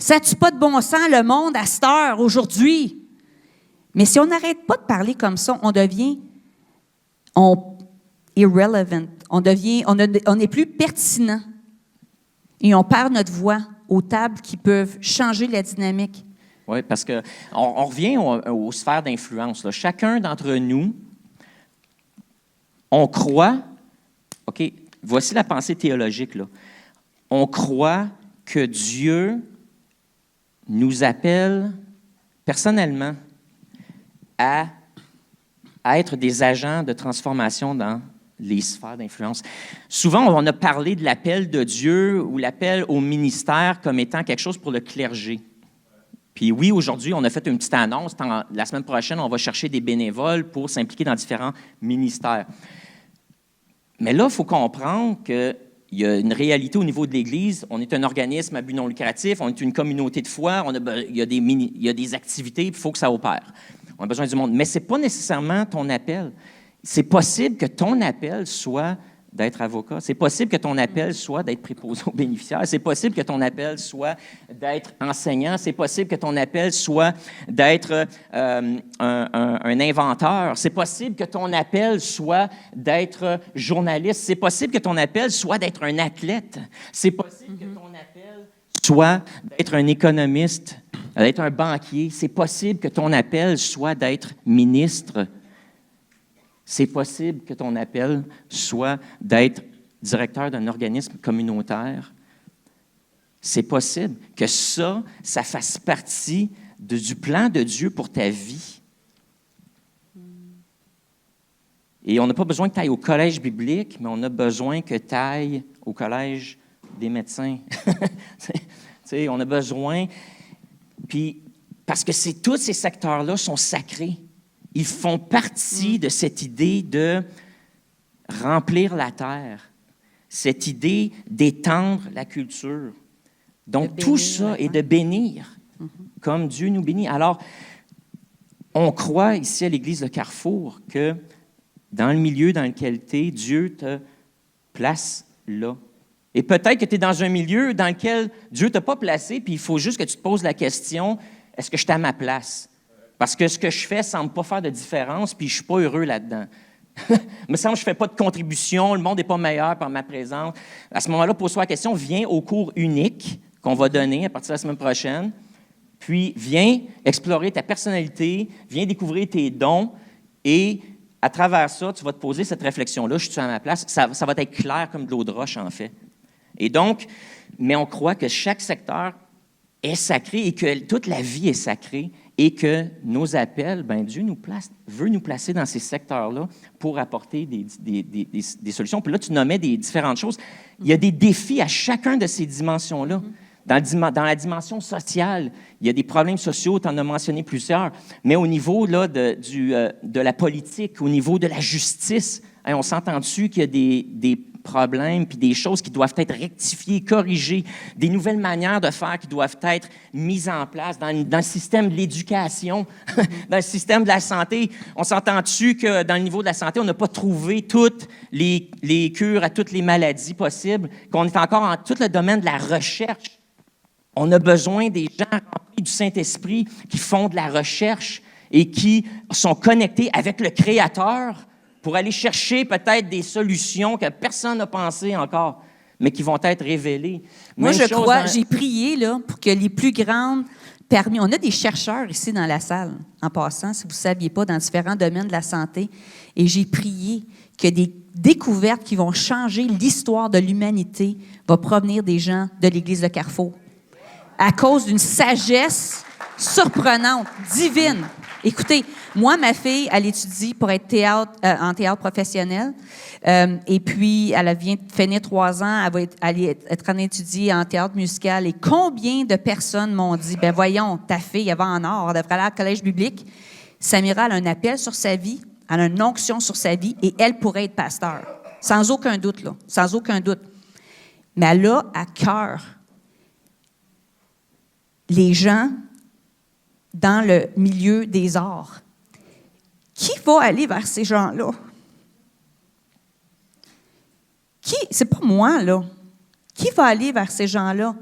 Ça ne tue pas de bon sens, le monde, à cette heure, aujourd'hui. Mais si on n'arrête pas de parler comme ça, on devient irrelevant. On n'est plus pertinent. Et on perd notre voix aux tables qui peuvent changer la dynamique. Oui, parce qu'on revient aux sphères d'influence, là. Chacun d'entre nous, on croit, OK, voici la pensée théologique, là. On croit que Dieu nous appelle personnellement à être des agents de transformation dans les sphères d'influence. Souvent, on a parlé de l'appel de Dieu ou l'appel au ministère comme étant quelque chose pour le clergé. Puis oui, aujourd'hui, on a fait une petite annonce. La semaine prochaine, on va chercher des bénévoles pour s'impliquer dans différents ministères. Mais là, il faut comprendre qu'il y a une réalité au niveau de l'Église. On est un organisme à but non lucratif, on est une communauté de foi, il y a des activités, il faut que ça opère. On a besoin du monde. Mais ce n'est pas nécessairement ton appel. C'est possible que ton appel soit d'être avocat. C'est possible que ton appel soit d'être préposé aux bénéficiaires. C'est possible que ton appel soit d'être enseignant. C'est possible que ton appel soit d'être un inventeur. C'est possible que ton appel soit d'être journaliste. C'est possible que ton appel soit d'être un athlète. C'est possible que ton appel soit d'être un économiste, d'être un banquier. C'est possible que ton appel soit d'être ministre C'est possible que ton appel soit d'être directeur d'un organisme communautaire. C'est possible que ça fasse partie du plan de Dieu pour ta vie. Et on n'a pas besoin que tu ailles au collège biblique, mais on a besoin que tu ailles au collège des médecins. On a besoin. Puis, parce que tous ces secteurs-là sont sacrés. Ils font partie de cette idée de remplir la terre, cette idée d'étendre la culture. Donc, tout ça est de bénir, comme Dieu nous bénit. Alors, on croit ici à l'Église de Carrefour que dans le milieu dans lequel tu es, Dieu te place là. Et peut-être que tu es dans un milieu dans lequel Dieu ne t'a pas placé, puis il faut juste que tu te poses la question, est-ce que je suis à ma place? Parce que ce que je fais ne semble pas faire de différence, puis je ne suis pas heureux là-dedans. Il me semble que je ne fais pas de contribution, le monde n'est pas meilleur par ma présence. À ce moment-là, pose-toi la question, viens au cours unique qu'on va donner à partir de la semaine prochaine, puis viens explorer ta personnalité, viens découvrir tes dons, et à travers ça, tu vas te poser cette réflexion-là, je suis à ma place, ça va être clair comme de l'eau de roche, en fait. Et donc, mais on croit que chaque secteur est sacré et que toute la vie est sacrée et que nos appels, ben Dieu veut nous placer dans ces secteurs-là pour apporter des solutions. Puis là, tu nommais des différentes choses. Il y a des défis à chacun de ces dimensions-là. Dans la dimension sociale, il y a des problèmes sociaux, tu en as mentionné plusieurs, mais au niveau là, de la politique, au niveau de la justice, on s'entend-tu qu'il y a des problèmes puis des choses qui doivent être rectifiées, corrigées, des nouvelles manières de faire qui doivent être mises en place dans le système de l'éducation, dans le système de la santé. On s'entend-tu que dans le niveau de la santé, on n'a pas trouvé toutes les cures à toutes les maladies possibles, qu'on est encore en tout le domaine de la recherche. On a besoin des gens remplis du Saint-Esprit qui font de la recherche et qui sont connectés avec le Créateur pour aller chercher peut-être des solutions que personne n'a pensé encore, mais qui vont être révélées. Moi, je crois, j'ai prié là, pour que les plus grandes permis... On a des chercheurs ici dans la salle, en passant, si vous ne saviez pas, dans différents domaines de la santé. Et j'ai prié que des découvertes qui vont changer l'histoire de l'humanité vont provenir des gens de l'Église de Carrefour, à cause d'une sagesse surprenante, divine. Écoutez, moi, ma fille, elle étudie pour être en théâtre professionnel. Et puis, elle vient de finir 3 ans. Elle va aller être en train d'étudier en théâtre musical. Et combien de personnes m'ont dit, ben voyons, ta fille, elle va en or, elle devrait aller au collège biblique. Samira, elle a un appel sur sa vie, elle a une onction sur sa vie, et elle pourrait être pasteur. Sans aucun doute, là. Sans aucun doute. Mais elle a à cœur les gens dans le milieu des arts. Qui va aller vers ces gens-là? C'est pas moi, là. Qui va aller vers ces gens-là?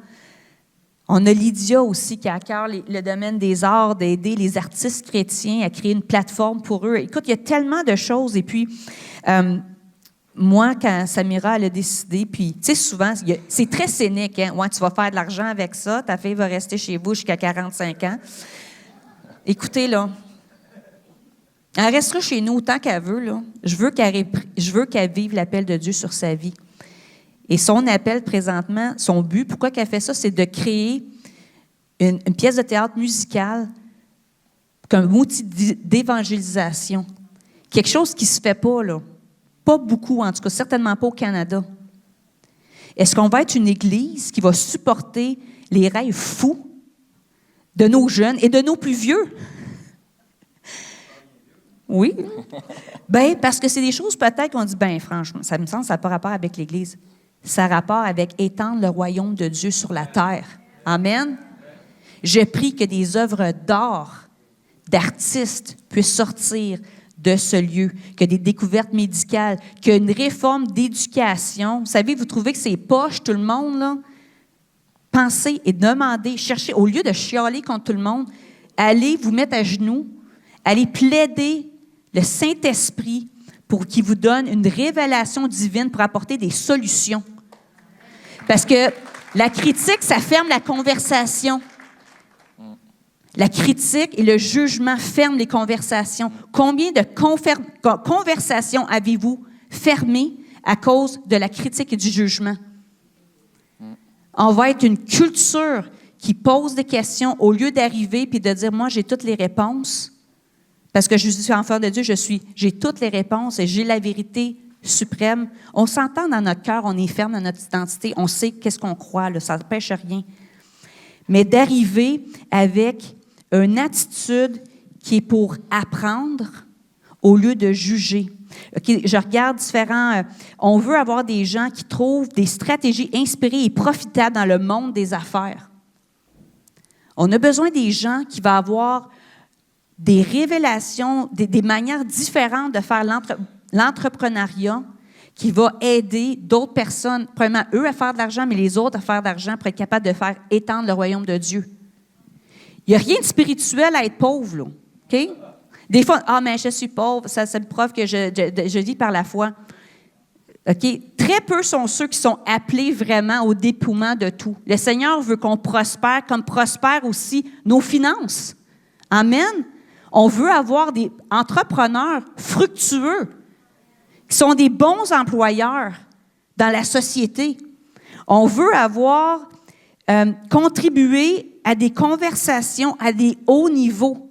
On a Lydia aussi qui a à cœur le domaine des arts, d'aider les artistes chrétiens à créer une plateforme pour eux. Écoute, il y a tellement de choses. Et puis, moi, quand Samira elle a décidé, puis, tu sais, souvent, c'est très scénique, hein? Ouais, tu vas faire de l'argent avec ça, ta fille va rester chez vous jusqu'à 45 ans. Écoutez, là, elle restera chez nous autant qu'elle veut, là. Je veux qu'elle vive l'appel de Dieu sur sa vie. Et son appel, présentement, son but, pourquoi qu'elle fait ça, c'est de créer une pièce de théâtre musicale comme outil d'évangélisation. Quelque chose qui ne se fait pas, là. Pas beaucoup, en tout cas, certainement pas au Canada. Est-ce qu'on va être une Église qui va supporter les rêves fous de nos jeunes et de nos plus vieux? Oui. Bien, parce que c'est des choses peut-être qu'on dit, bien, franchement, ça me semble que ça n'a pas rapport avec l'Église. Ça a rapport avec étendre le royaume de Dieu sur la terre. Amen. Je prie que des œuvres d'art, d'artistes puissent sortir de ce lieu, que des découvertes médicales, qu'une réforme d'éducation. Vous savez, vous trouvez que c'est poche, tout le monde, là? Pensez et demandez, cherchez, au lieu de chialer contre tout le monde, allez vous mettre à genoux, allez plaider le Saint-Esprit pour qu'il vous donne une révélation divine pour apporter des solutions. Parce que la critique, ça ferme la conversation. La critique et le jugement ferment les conversations. Combien de conversations avez-vous fermées à cause de la critique et du jugement? On va être une culture qui pose des questions au lieu d'arriver puis de dire, moi, j'ai toutes les réponses. Parce que je suis enfant de Dieu, j'ai toutes les réponses et j'ai la vérité suprême. On s'entend dans notre cœur, on est ferme dans notre identité, on sait qu'est-ce qu'on croit, là, ça ne pêche rien. Mais d'arriver avec une attitude qui est pour apprendre au lieu de juger. Okay, je regarde différents... on veut avoir des gens qui trouvent des stratégies inspirées et profitables dans le monde des affaires. On a besoin des gens qui vont avoir des révélations, des manières différentes de faire l'entrepreneuriat qui va aider d'autres personnes, premièrement, eux à faire de l'argent, mais les autres à faire de l'argent pour être capables de faire étendre le royaume de Dieu. Il n'y a rien de spirituel à être pauvre, là. OK? Des fois, mais je suis pauvre, ça me prouve que je vis par la foi. OK? Très peu sont ceux qui sont appelés vraiment au dépouillement de tout. Le Seigneur veut qu'on prospère, comme prospèrent aussi nos finances. Amen? On veut avoir des entrepreneurs fructueux, qui sont des bons employeurs dans la société. On veut avoir contribué à des conversations à des hauts niveaux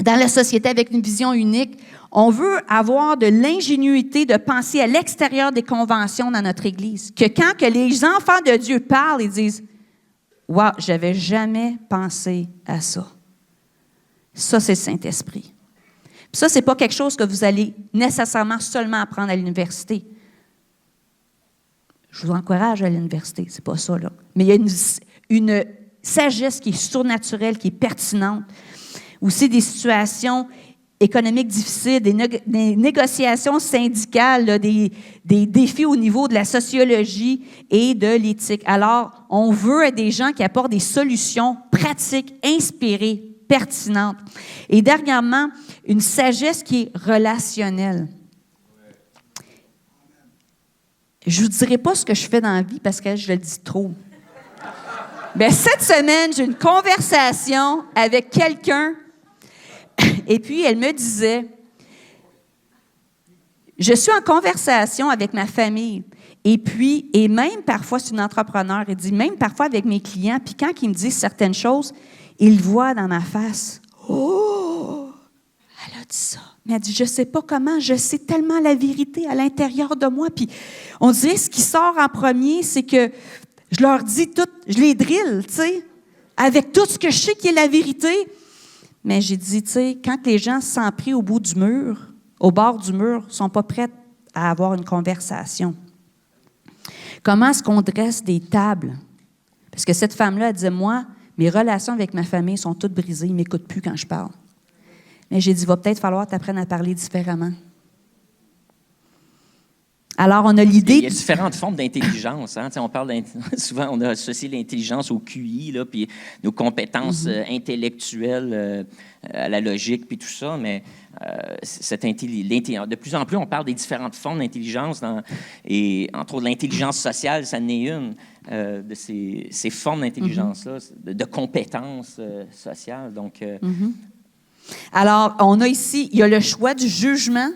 dans la société avec une vision unique. On veut avoir de l'ingénuité de penser à l'extérieur des conventions dans notre Église. Que quand que les enfants de Dieu parlent, ils disent « Wow, je n'avais jamais pensé à ça. » Ça, c'est le Saint-Esprit. Puis ça, ce n'est pas quelque chose que vous allez nécessairement seulement apprendre à l'université. Je vous encourage à l'université, c'est pas ça, là. Mais il y a une sagesse qui est surnaturelle, qui est pertinente. Aussi des situations économiques difficiles, des négociations syndicales, là, des défis au niveau de la sociologie et de l'éthique. Alors, on veut être des gens qui apportent des solutions pratiques, inspirées, pertinentes. Et dernièrement, une sagesse qui est relationnelle. Je ne vous dirai pas ce que je fais dans la vie parce que je le dis trop. Bien, cette semaine, j'ai une conversation avec quelqu'un et puis elle me disait, je suis en conversation avec ma famille et même parfois, c'est une entrepreneur, elle dit, même parfois avec mes clients, puis quand ils me disent certaines choses, ils voient dans ma face, oh, elle a dit ça. Mais elle dit, je ne sais pas comment, je sais tellement la vérité à l'intérieur de moi. Puis on dirait, ce qui sort en premier, c'est que je leur dis tout, je les drille, tu sais, avec tout ce que je sais qui est la vérité. Mais j'ai dit, tu sais, quand les gens se sentent pris au bout du mur, au bord du mur, ne sont pas prêts à avoir une conversation. Comment est-ce qu'on dresse des tables? Parce que cette femme-là, elle disait, moi, mes relations avec ma famille sont toutes brisées, ils ne m'écoutent plus quand je parle. Mais j'ai dit, il va peut-être falloir t'apprendre à parler différemment. Alors, on a l'idée... Il y a différentes formes d'intelligence. Hein? On parle souvent, on a associé l'intelligence au QI, là, puis nos compétences intellectuelles à la logique, puis tout ça, mais de plus en plus, on parle des différentes formes d'intelligence, et entre autres, l'intelligence sociale, ça en est une de ces formes d'intelligence-là, de compétences sociales. Donc, alors, on a ici, il y a le choix du jugement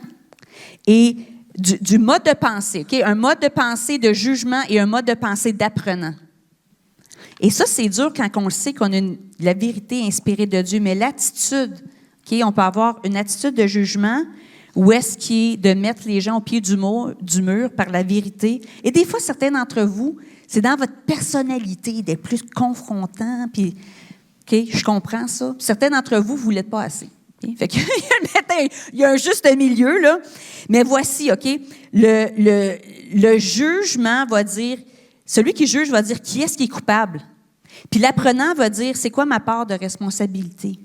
et du mode de pensée, OK? Un mode de pensée de jugement et un mode de pensée d'apprenant. Et ça, c'est dur quand on le sait qu'on a la vérité inspirée de Dieu, mais l'attitude, OK? On peut avoir une attitude de jugement ou est-ce qui est de mettre les gens au pied du mur par la vérité. Et des fois, certains d'entre vous, c'est dans votre personnalité d'être plus confrontant, puis... OK, je comprends ça. Certains d'entre vous, vous ne l'êtes pas assez. Okay? Fait que, il y a un juste milieu, là. Mais voici, OK, le jugement va dire, celui qui juge va dire qui est-ce qui est coupable. Puis l'apprenant va dire, c'est quoi ma part de responsabilité?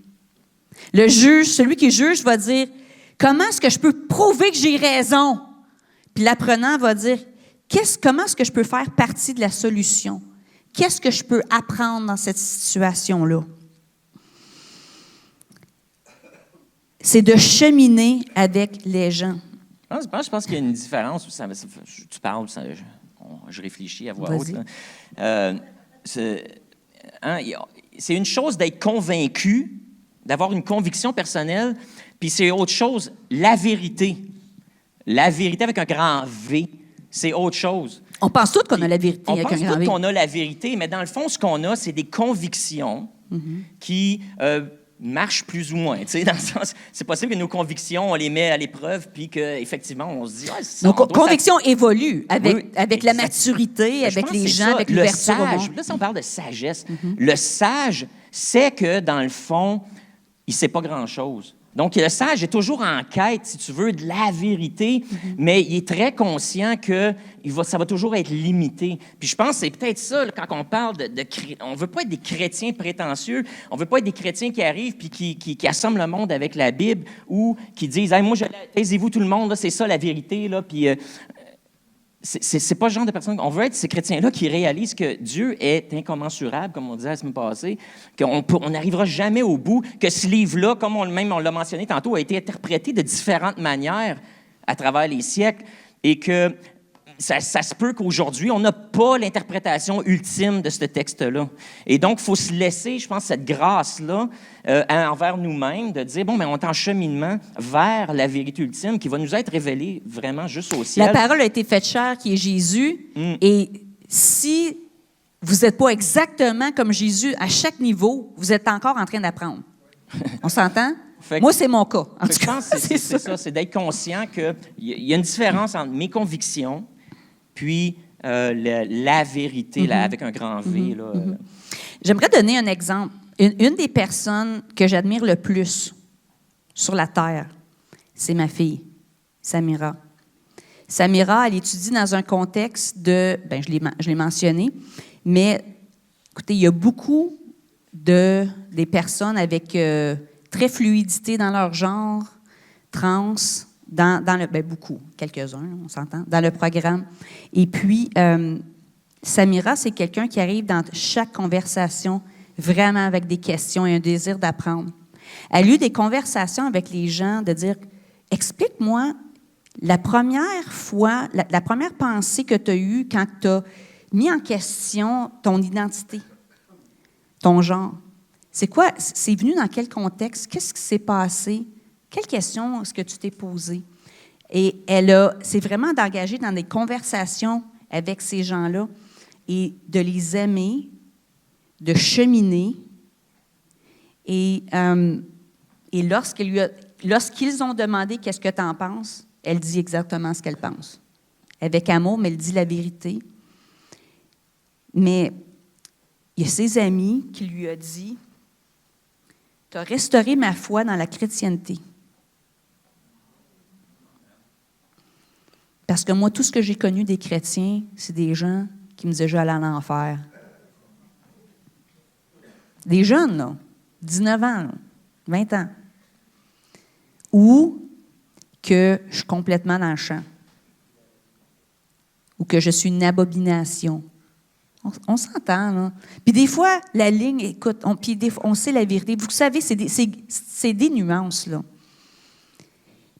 Le juge, celui qui juge va dire, comment est-ce que je peux prouver que j'ai raison? Puis l'apprenant va dire, comment est-ce que je peux faire partie de la solution? Qu'est-ce que je peux apprendre dans cette situation-là? C'est de cheminer avec les gens. Je pense qu'il y a une différence. Tu parles, je réfléchis à voix haute. Il c'est une chose d'être convaincu, d'avoir une conviction personnelle, puis c'est autre chose, la vérité. La vérité avec un grand V, c'est autre chose. On pense tous qu'on a la vérité On avec pense un grand tous V. qu'on a la vérité, mais dans le fond, ce qu'on a, c'est des convictions qui marchent plus ou moins. Tu sais, dans le sens, c'est possible que nos convictions, on les met à l'épreuve, puis qu'effectivement, on se dit... Ah, ça, Nos convictions évoluent avec, Oui, avec la exact. maturité, Je avec pense les que c'est gens, ça. avec Le l'ouverture au sage, monde. là, si on parle de sagesse, le sage sait que, dans le fond, il ne sait pas grand-chose. Donc, le sage est toujours en quête, si tu veux, de la vérité, mais il est très conscient que ça va toujours être limité. Puis je pense que c'est peut-être ça, là, quand on parle on ne veut pas être des chrétiens prétentieux, on ne veut pas être des chrétiens qui arrivent puis qui assomment le monde avec la Bible ou qui disent hey, « moi, taisez-vous tout le monde, là, c'est ça la vérité. » Puis c'est pas le genre de personne... On veut être ces chrétiens-là qui réalisent que Dieu est incommensurable, comme on disait la semaine passée, qu'on n'arrivera jamais au bout, que ce livre-là, comme on l'a mentionné tantôt, a été interprété de différentes manières à travers les siècles et que ça se peut qu'aujourd'hui, on n'a pas l'interprétation ultime de ce texte-là. Et donc, il faut se laisser, je pense, cette grâce-là envers nous-mêmes, de dire, bon, mais on est en cheminement vers la vérité ultime qui va nous être révélée vraiment juste au ciel. La parole a été faite chair, qui est Jésus. Et si vous n'êtes pas exactement comme Jésus à chaque niveau, vous êtes encore en train d'apprendre. On s'entend? Moi, c'est mon cas. En tout Je cas, pense que c'est ça, c'est d'être conscient qu'il y a une différence entre mes convictions puis la vérité, là, avec un grand V. Là. J'aimerais donner un exemple. Une des personnes que j'admire le plus sur la Terre, c'est ma fille, Samira. Samira, elle étudie dans un contexte de... Bien, je l'ai mentionné, mais écoutez, il y a beaucoup des personnes avec très fluidité dans leur genre, trans, beaucoup, quelques-uns, on s'entend, dans le programme. Et puis, Samira, c'est quelqu'un qui arrive dans chaque conversation vraiment avec des questions et un désir d'apprendre. Elle a eu des conversations avec les gens de dire, explique-moi la première fois, la première pensée que tu as eue quand tu as mis en question ton identité, ton genre. C'est quoi? C'est venu dans quel contexte? Qu'est-ce qui s'est passé? Quelle question est-ce que tu t'es posée? Et c'est vraiment d'engager dans des conversations avec ces gens-là et de les aimer, de cheminer. Et lorsqu'ils ont demandé « Qu'est-ce que tu en penses? », elle dit exactement ce qu'elle pense. Avec amour, mais elle dit la vérité. Mais il y a ses amis qui lui ont dit « Tu as restauré ma foi dans la chrétienté. » Parce que moi, tout ce que j'ai connu des chrétiens, c'est des gens qui me disaient « Je vais aller en enfer. » Des jeunes, là, 19 ans, là, 20 ans. Ou que je suis complètement dans le champ. Ou que je suis une abomination. On s'entend, là. Puis des fois, la ligne, écoute, on sait la vérité. Vous savez, c'est des nuances, là.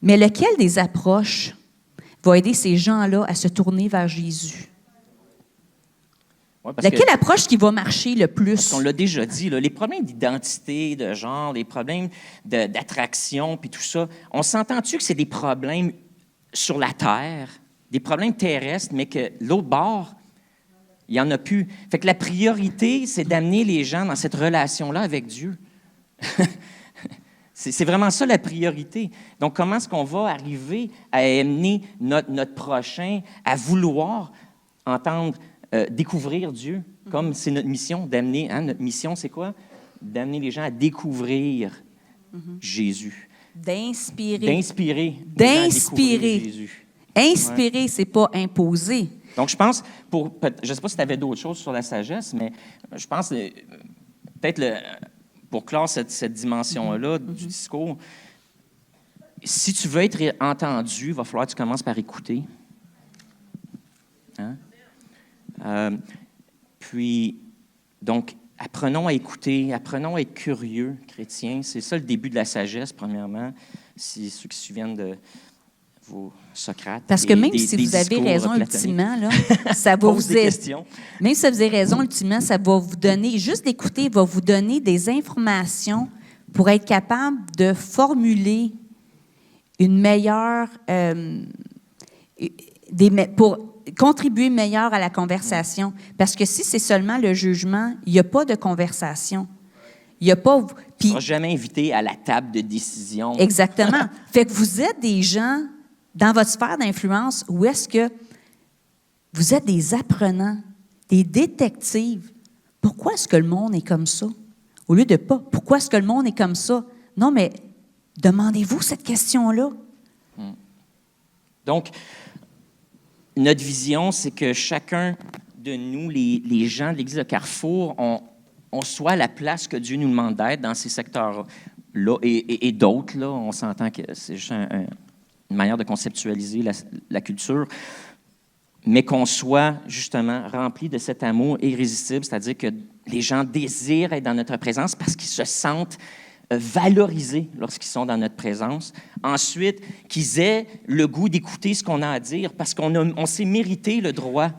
Mais lequel des approches va aider ces gens-là à se tourner vers Jésus? Ouais, laquelle approche qui va marcher le plus? On l'a déjà dit, là, les problèmes d'identité, de genre, les problèmes d'attraction, puis tout ça, on s'entend-tu que c'est des problèmes sur la terre, des problèmes terrestres, mais que l'autre bord, il n'y en a plus. Fait que la priorité, c'est d'amener les gens dans cette relation-là avec Dieu. C'est vraiment ça la priorité. Donc, comment est-ce qu'on va arriver à amener notre prochain à vouloir entendre, découvrir Dieu, comme c'est notre mission d'amener... Hein, notre mission, c'est quoi? D'amener les gens à découvrir Jésus. D'inspirer. D'inspirer. D'inspirer. Jésus. Inspirer, c'est pas imposer. Donc, je pense, je ne sais pas si tu avais d'autres choses sur la sagesse, mais je pense, peut-être pour clore cette dimension-là du discours, si tu veux être entendu, il va falloir que tu commences par écouter. Hein? Puis, donc, apprenons à écouter, apprenons à être curieux, chrétiens. C'est ça le début de la sagesse, premièrement. Si ceux qui se souviennent vos Socrates. Parce que même si vous avez raison ultimement, là, ça va vous aider. Même si vous avez raison ultimement, ça va vous donner, juste d'écouter, va vous donner des informations pour être capable de formuler une meilleure, pour contribuer meilleur à la conversation. Parce que si c'est seulement le jugement, il n'y a pas de conversation. Il n'y a pas. Tu ne seras jamais invité à la table de décision. Exactement. Fait que vous êtes des gens dans votre sphère d'influence où est-ce que vous êtes des apprenants, des détectives. Pourquoi est-ce que le monde est comme ça? Au lieu de pas, pourquoi est-ce que le monde est comme ça? Non, mais demandez-vous cette question-là. Donc, notre vision, c'est que chacun de nous, les gens de l'Église de Carrefour, on soit à la place que Dieu nous demande d'être dans ces secteurs-là et d'autres. Là, on s'entend que c'est juste une manière de conceptualiser la culture, mais qu'on soit justement rempli de cet amour irrésistible, c'est-à-dire que les gens désirent être dans notre présence parce qu'ils se sentent valorisés lorsqu'ils sont dans notre présence. Ensuite, qu'ils aient le goût d'écouter ce qu'on a à dire parce qu'on s'est mérité le droit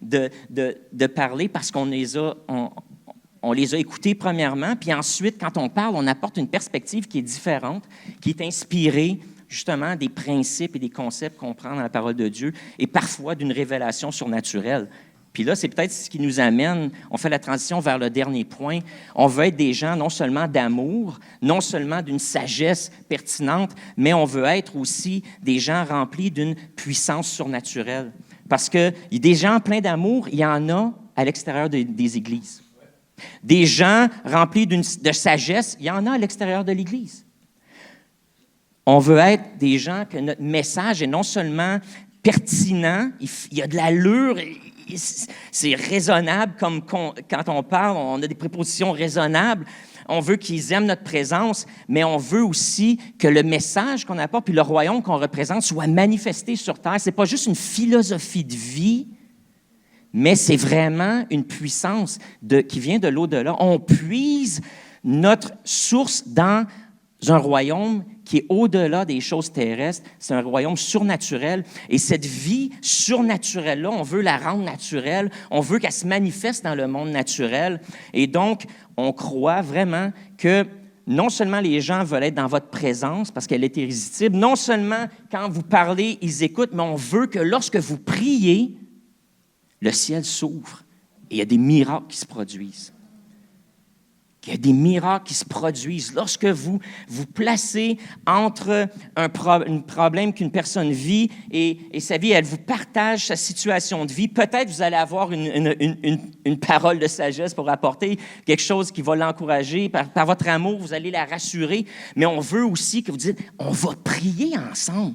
de parler parce qu'on les a écoutés premièrement, puis ensuite, quand on parle, on apporte une perspective qui est différente, qui est inspirée justement des principes et des concepts qu'on prend dans la parole de Dieu et parfois d'une révélation surnaturelle. Puis là, c'est peut-être ce qui nous amène, on fait la transition vers le dernier point. On veut être des gens non seulement d'amour, non seulement d'une sagesse pertinente, mais on veut être aussi des gens remplis d'une puissance surnaturelle. Parce que des gens pleins d'amour, il y en a à l'extérieur des églises. Des gens remplis de sagesse, il y en a à l'extérieur de l'Église. On veut être des gens que notre message est non seulement pertinent, il y a de l'allure, c'est raisonnable, comme quand on parle, on a des prépositions raisonnables. On veut qu'ils aiment notre présence, mais on veut aussi que le message qu'on apporte puis le royaume qu'on représente soit manifesté sur terre. Ce n'est pas juste une philosophie de vie, mais c'est vraiment une puissance qui vient de l'au-delà. On puise notre source dans un royaume qui est au-delà des choses terrestres. C'est un royaume surnaturel. Et cette vie surnaturelle-là, on veut la rendre naturelle. On veut qu'elle se manifeste dans le monde naturel. Et donc, on croit vraiment que non seulement les gens veulent être dans votre présence parce qu'elle est irrésistible, non seulement quand vous parlez, ils écoutent, mais on veut que lorsque vous priez, le ciel s'ouvre et il y a des miracles qui se produisent. Il y a des miracles qui se produisent. Lorsque vous vous placez entre un problème qu'une personne vit et sa vie, elle vous partage sa situation de vie, peut-être vous allez avoir une parole de sagesse pour apporter quelque chose qui va l'encourager. Par votre amour, vous allez la rassurer. Mais on veut aussi que vous dites, on va prier ensemble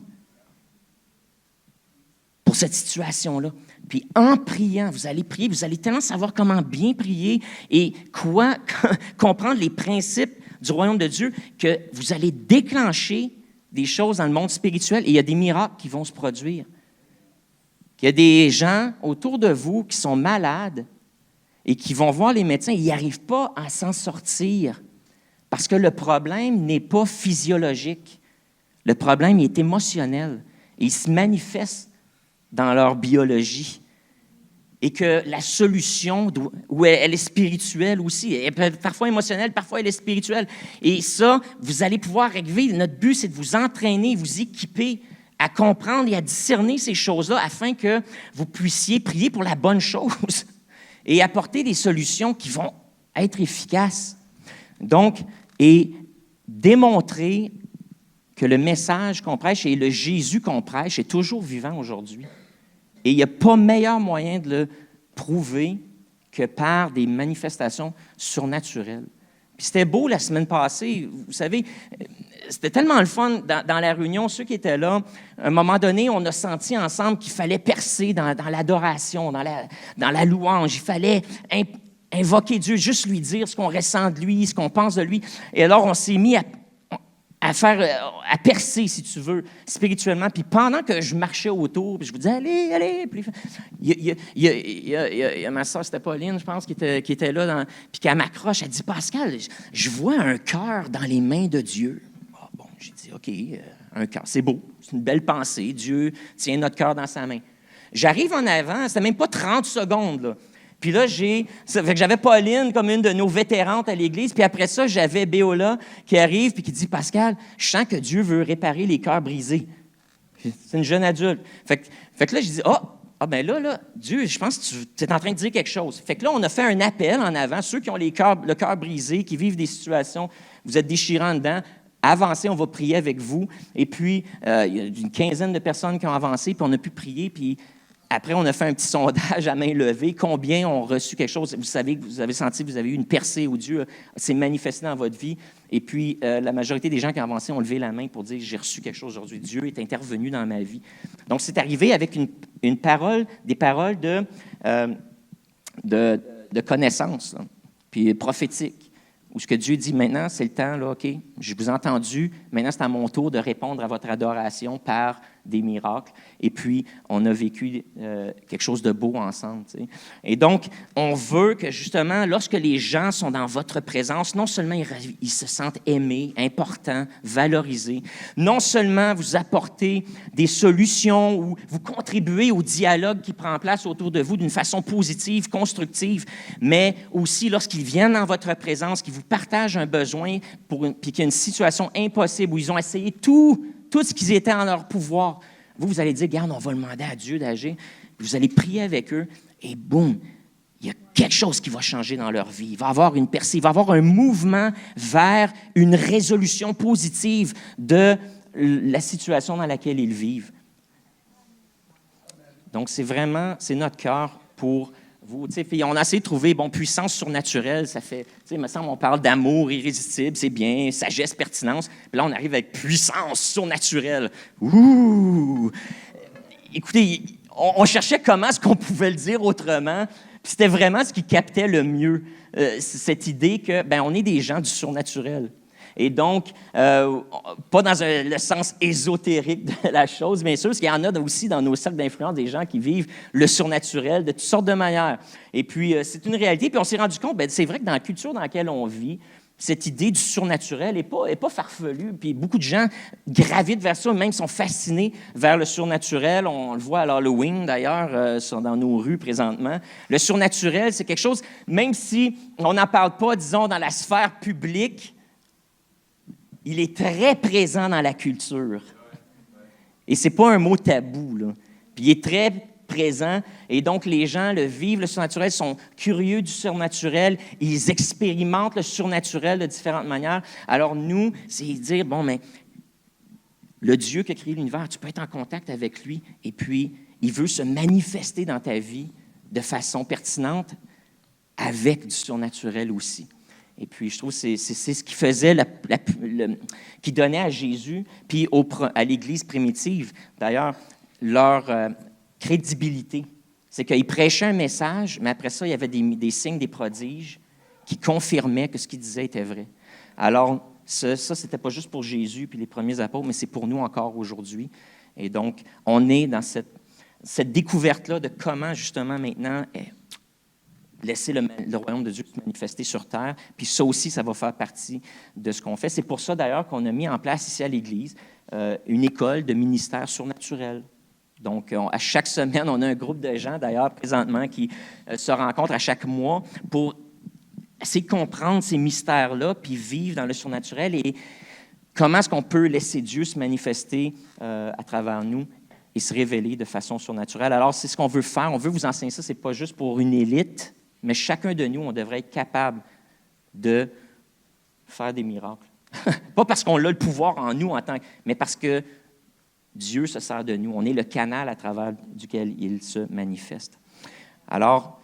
pour cette situation-là. Puis en priant, vous allez prier, vous allez tellement savoir comment bien prier et comprendre les principes du royaume de Dieu que vous allez déclencher des choses dans le monde spirituel et il y a des miracles qui vont se produire. Il y a des gens autour de vous qui sont malades et qui vont voir les médecins et ils n'arrivent pas à s'en sortir parce que le problème n'est pas physiologique. Le problème est émotionnel et il se manifeste dans leur biologie. Et que la solution, elle est spirituelle aussi. Elle peut être parfois émotionnelle, parfois elle est spirituelle. Et ça, vous allez pouvoir régler. Notre but, c'est de vous entraîner, vous équiper à comprendre et à discerner ces choses-là afin que vous puissiez prier pour la bonne chose et apporter des solutions qui vont être efficaces. Donc, et démontrer que le message qu'on prêche et le Jésus qu'on prêche est toujours vivant aujourd'hui. Et il n'y a pas meilleur moyen de le prouver que par des manifestations surnaturelles. Puis c'était beau la semaine passée, vous savez, c'était tellement le fun dans la réunion, ceux qui étaient là, à un moment donné, on a senti ensemble qu'il fallait percer dans l'adoration, dans la louange, il fallait invoquer Dieu, juste lui dire ce qu'on ressent de lui, ce qu'on pense de lui. Et alors, on s'est mis à percer, si tu veux, spirituellement. Puis pendant que je marchais autour, puis je vous disais, allez. Puis il y a ma soeur, c'était Pauline, je pense, qui était là, puis qui m'accroche. Elle dit, Pascal, je vois un cœur dans les mains de Dieu. Ah, bon, j'ai dit, OK, un cœur. C'est beau, c'est une belle pensée. Dieu tient notre cœur dans sa main. J'arrive en avant, c'était même pas 30 secondes, là. Puis là, j'avais Pauline comme une de nos vétérantes à l'Église, puis après ça, j'avais Béola qui arrive puis qui dit, « Pascal, je sens que Dieu veut réparer les cœurs brisés. » C'est une jeune adulte. Fait que là, je dis, « ben là, Dieu, je pense que tu es en train de dire quelque chose. » Fait que là, on a fait un appel en avant, ceux qui ont le cœur brisé, qui vivent des situations, vous êtes déchirants dedans, avancez, on va prier avec vous. Et puis, il y a une quinzaine de personnes qui ont avancé, puis on a pu prier, puis après, on a fait un petit sondage à main levée. Combien ont reçu quelque chose? Vous savez que vous avez senti que vous avez eu une percée où Dieu s'est manifesté dans votre vie. Et puis, la majorité des gens qui ont avancé ont levé la main pour dire, « J'ai reçu quelque chose aujourd'hui. Dieu est intervenu dans ma vie. » Donc, c'est arrivé avec des paroles de connaissance, là, puis prophétiques. Où ce que Dieu dit, maintenant, c'est le temps, là, OK, je vous ai entendu, maintenant c'est à mon tour de répondre à votre adoration par des miracles. Et puis, on a vécu quelque chose de beau ensemble. Tu sais. Et donc, on veut que, justement, lorsque les gens sont dans votre présence, non seulement ils se sentent aimés, importants, valorisés, non seulement vous apportez des solutions ou vous contribuez au dialogue qui prend place autour de vous d'une façon positive, constructive, mais aussi lorsqu'ils viennent dans votre présence, qu'ils vous partagent un besoin, puis qu'il y a une situation impossible où ils ont essayé tout ce qui était en leur pouvoir. Vous allez dire, regarde, on va demander à Dieu d'agir. Vous allez prier avec eux et boum, il y a quelque chose qui va changer dans leur vie. Il va y avoir une percée, il va y avoir un mouvement vers une résolution positive de la situation dans laquelle ils vivent. Donc, c'est notre cœur pour vous. Puis on a essayé de trouver, puissance surnaturelle, ça fait, il me semble, on parle d'amour irrésistible, c'est bien, sagesse, pertinence. Puis là, on arrive avec puissance surnaturelle. Ouh! Écoutez, on cherchait comment est-ce qu'on pouvait le dire autrement, puis c'était vraiment ce qui captait le mieux, cette idée que, on est des gens du surnaturel. Et donc, pas dans le sens ésotérique de la chose, bien sûr, parce qu'il y en a aussi dans nos cercles d'influence des gens qui vivent le surnaturel de toutes sortes de manières. Et puis, c'est une réalité. Puis, on s'est rendu compte, c'est vrai que dans la culture dans laquelle on vit, cette idée du surnaturel n'est pas farfelue. Puis, beaucoup de gens gravitent vers ça, même sont fascinés vers le surnaturel. On le voit à l'Halloween, d'ailleurs, dans nos rues présentement. Le surnaturel, c'est quelque chose, même si on n'en parle pas, disons, dans la sphère publique, il est très présent dans la culture. Et ce n'est pas un mot tabou, là. Puis il est très présent, et donc les gens le vivent, le surnaturel, sont curieux du surnaturel, ils expérimentent le surnaturel de différentes manières. Alors nous, c'est dire, mais le Dieu qui a créé l'univers, tu peux être en contact avec lui, et puis il veut se manifester dans ta vie de façon pertinente avec du surnaturel aussi. Et puis, je trouve que c'est ce qui faisait, qui donnait à Jésus, puis à l'Église primitive, d'ailleurs, leur crédibilité. C'est qu'ils prêchaient un message, mais après ça, il y avait des signes, des prodiges qui confirmaient que ce qu'ils disaient était vrai. Alors, ça, c'était pas juste pour Jésus puis les premiers apôtres, mais c'est pour nous encore aujourd'hui. Et donc, on est dans cette découverte-là de comment, justement, maintenant, laisser le royaume de Dieu se manifester sur terre. Puis ça aussi, ça va faire partie de ce qu'on fait. C'est pour ça, d'ailleurs, qu'on a mis en place ici à l'Église une école de ministère surnaturel. Donc, à chaque semaine, on a un groupe de gens, d'ailleurs, présentement, qui se rencontrent à chaque mois pour essayer de comprendre ces mystères-là, puis vivre dans le surnaturel et comment est-ce qu'on peut laisser Dieu se manifester à travers nous et se révéler de façon surnaturelle. Alors, c'est ce qu'on veut faire. On veut vous enseigner ça. Ce n'est pas juste pour une élite, mais chacun de nous, on devrait être capable de faire des miracles. Pas parce qu'on a le pouvoir en nous, mais parce que Dieu se sert de nous. On est le canal à travers duquel il se manifeste. Alors,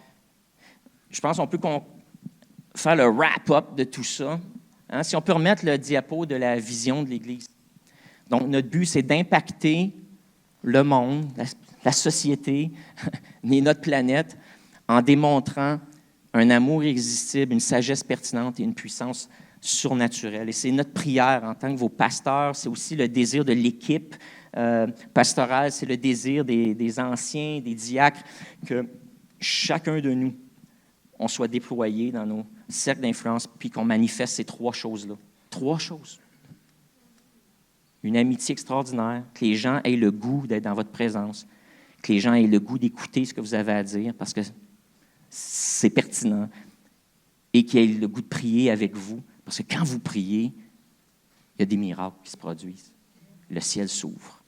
je pense qu'on peut faire le wrap-up de tout ça. Hein? Si on peut remettre le diapo de la vision de l'Église. Donc, notre but, c'est d'impacter le monde, la société, et notre planète, en démontrant un amour irrésistible, une sagesse pertinente et une puissance surnaturelle. Et c'est notre prière en tant que vos pasteurs, c'est aussi le désir de l'équipe pastorale, c'est le désir des anciens, des diacres, que chacun de nous, on soit déployé dans nos cercles d'influence, puis qu'on manifeste ces trois choses-là. Trois choses. une amitié extraordinaire, que les gens aient le goût d'être dans votre présence, que les gens aient le goût d'écouter ce que vous avez à dire parce que c'est pertinent et qu'ils aient le goût de prier avec vous parce que quand vous priez, il y a des miracles qui se produisent. Le ciel s'ouvre.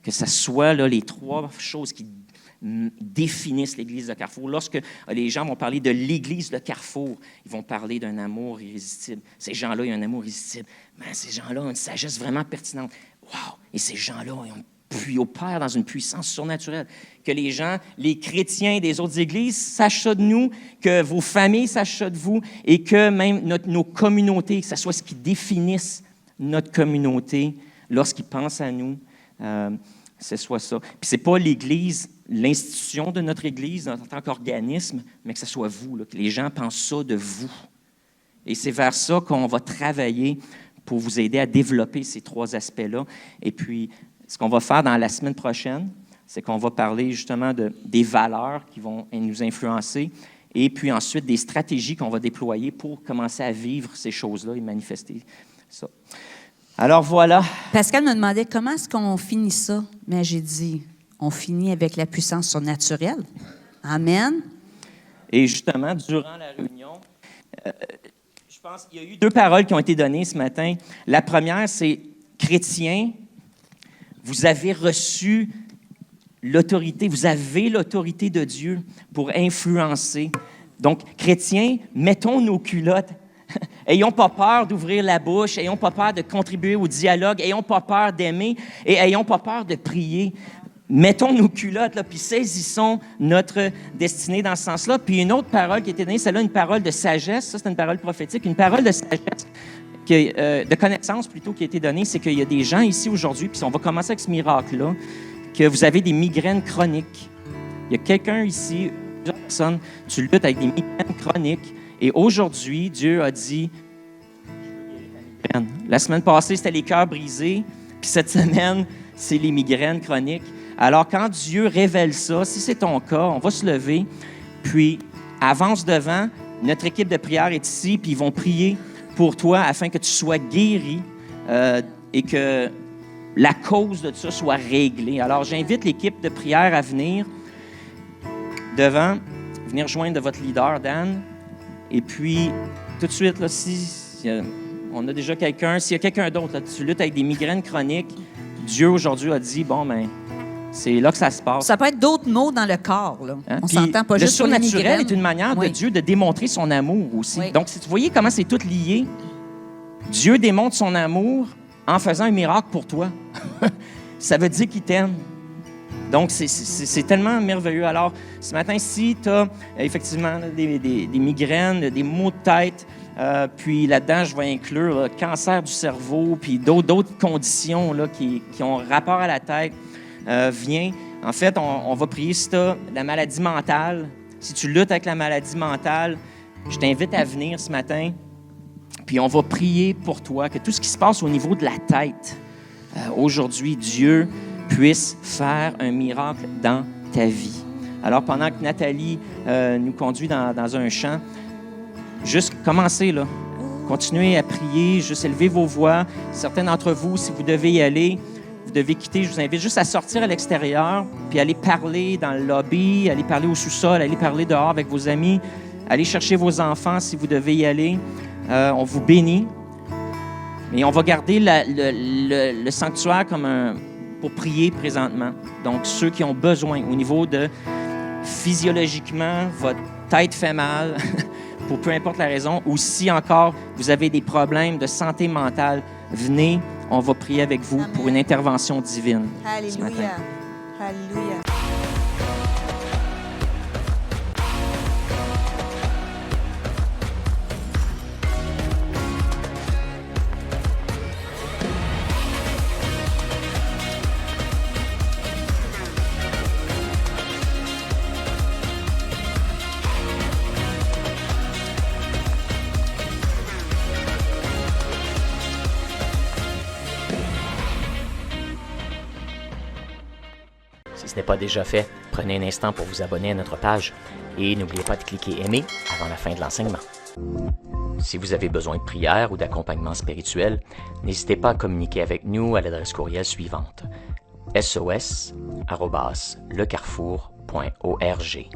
Que ce soit là, les trois choses qui définissent l'Église de Carrefour. Lorsque les gens vont parler de l'Église de Carrefour, ils vont parler d'un amour irrésistible. Ces gens-là, ils ont un amour irrésistible. Mais ces gens-là ont une sagesse vraiment pertinente. Wow! Et ces gens-là, ils opèrent dans une puissance surnaturelle. Que les gens, les chrétiens des autres églises sachent ça de nous, que vos familles sachent ça de vous, et que même nos communautés, que ce soit ce qui définisse notre communauté lorsqu'ils pensent à nous, ce soit ça. Puis c'est pas l'Église, l'institution de notre Église en tant qu'organisme, mais que ce soit vous, là, que les gens pensent ça de vous. Et c'est vers ça qu'on va travailler pour vous aider à développer ces trois aspects-là. Et puis, ce qu'on va faire dans la semaine prochaine, c'est qu'on va parler justement des valeurs qui vont nous influencer et puis ensuite des stratégies qu'on va déployer pour commencer à vivre ces choses-là et manifester ça. Alors voilà. Pascal me demandait comment est-ce qu'on finit ça. Mais j'ai dit, on finit avec la puissance surnaturelle. Amen. Et justement, durant la réunion, je pense qu'il y a eu deux paroles qui ont été données ce matin. La première, c'est « Chrétiens, vous avez reçu l'autorité, vous avez l'autorité de Dieu pour influencer. Donc, chrétiens, mettons nos culottes. Ayons pas peur d'ouvrir la bouche, ayons pas peur de contribuer au dialogue, ayons pas peur d'aimer et ayons pas peur de prier. Mettons nos culottes, là, puis saisissons notre destinée dans ce sens-là. Puis une autre parole qui a été donnée, celle-là, une parole de sagesse, ça c'est une parole prophétique, une parole de sagesse, de connaissance plutôt qui a été donnée, c'est qu'il y a des gens ici aujourd'hui, puis on va commencer avec ce miracle-là, que vous avez des migraines chroniques. Il y a quelqu'un ici, plusieurs personnes, tu luttes avec des migraines chroniques. Et aujourd'hui, Dieu a dit, la semaine passée, c'était les cœurs brisés, puis cette semaine, c'est les migraines chroniques. Alors, quand Dieu révèle ça, si c'est ton cas, on va se lever, puis avance devant, notre équipe de prière est ici, puis ils vont prier pour toi afin que tu sois guéri et que la cause de ça soit réglée. Alors, j'invite l'équipe de prière à venir devant, venir joindre votre leader, Dan. Et puis, tout de suite, là, si on a déjà quelqu'un, s'il y a quelqu'un d'autre, là, tu luttes avec des migraines chroniques, Dieu aujourd'hui a dit, bon, ben, c'est là que ça se passe. Ça peut être d'autres mots dans le corps, là. Hein? On s'entend pas juste sur les migraines. Le surnaturel est une manière oui. de Dieu de démontrer son amour aussi. Oui. Donc, si vous voyez comment c'est tout lié, Dieu démontre son amour en faisant un miracle pour toi. Ça veut dire qu'il t'aime. Donc, c'est tellement merveilleux. Alors, ce matin, si tu as effectivement des migraines, des maux de tête, puis là-dedans, je vais inclure cancer du cerveau, puis d'autres conditions là, qui ont rapport à la tête, viens. En fait, on va prier si tu as la maladie mentale. Si tu luttes avec la maladie mentale, je t'invite à venir ce matin, puis on va prier pour toi, que tout ce qui se passe au niveau de la tête, aujourd'hui, Dieu puisse faire un miracle dans ta vie. Alors, pendant que Nathalie nous conduit dans un chant, juste commencez, là. Continuez à prier, juste élevez vos voix. Certains d'entre vous, si vous devez y aller, vous devez quitter, je vous invite juste à sortir à l'extérieur, puis aller parler dans le lobby, aller parler au sous-sol, aller parler dehors avec vos amis, aller chercher vos enfants si vous devez y aller. On vous bénit. Et on va garder le sanctuaire comme pour prier présentement. Donc, ceux qui ont besoin au niveau de physiologiquement, votre tête fait mal, pour peu importe la raison, ou si encore vous avez des problèmes de santé mentale, venez, on va prier avec vous pour une intervention divine. Alléluia. Alléluia. Si ce n'est pas déjà fait, prenez un instant pour vous abonner à notre page et n'oubliez pas de cliquer aimer avant la fin de l'enseignement. Si vous avez besoin de prière ou d'accompagnement spirituel, n'hésitez pas à communiquer avec nous à l'adresse courriel suivante: sos@lecarrefour.org.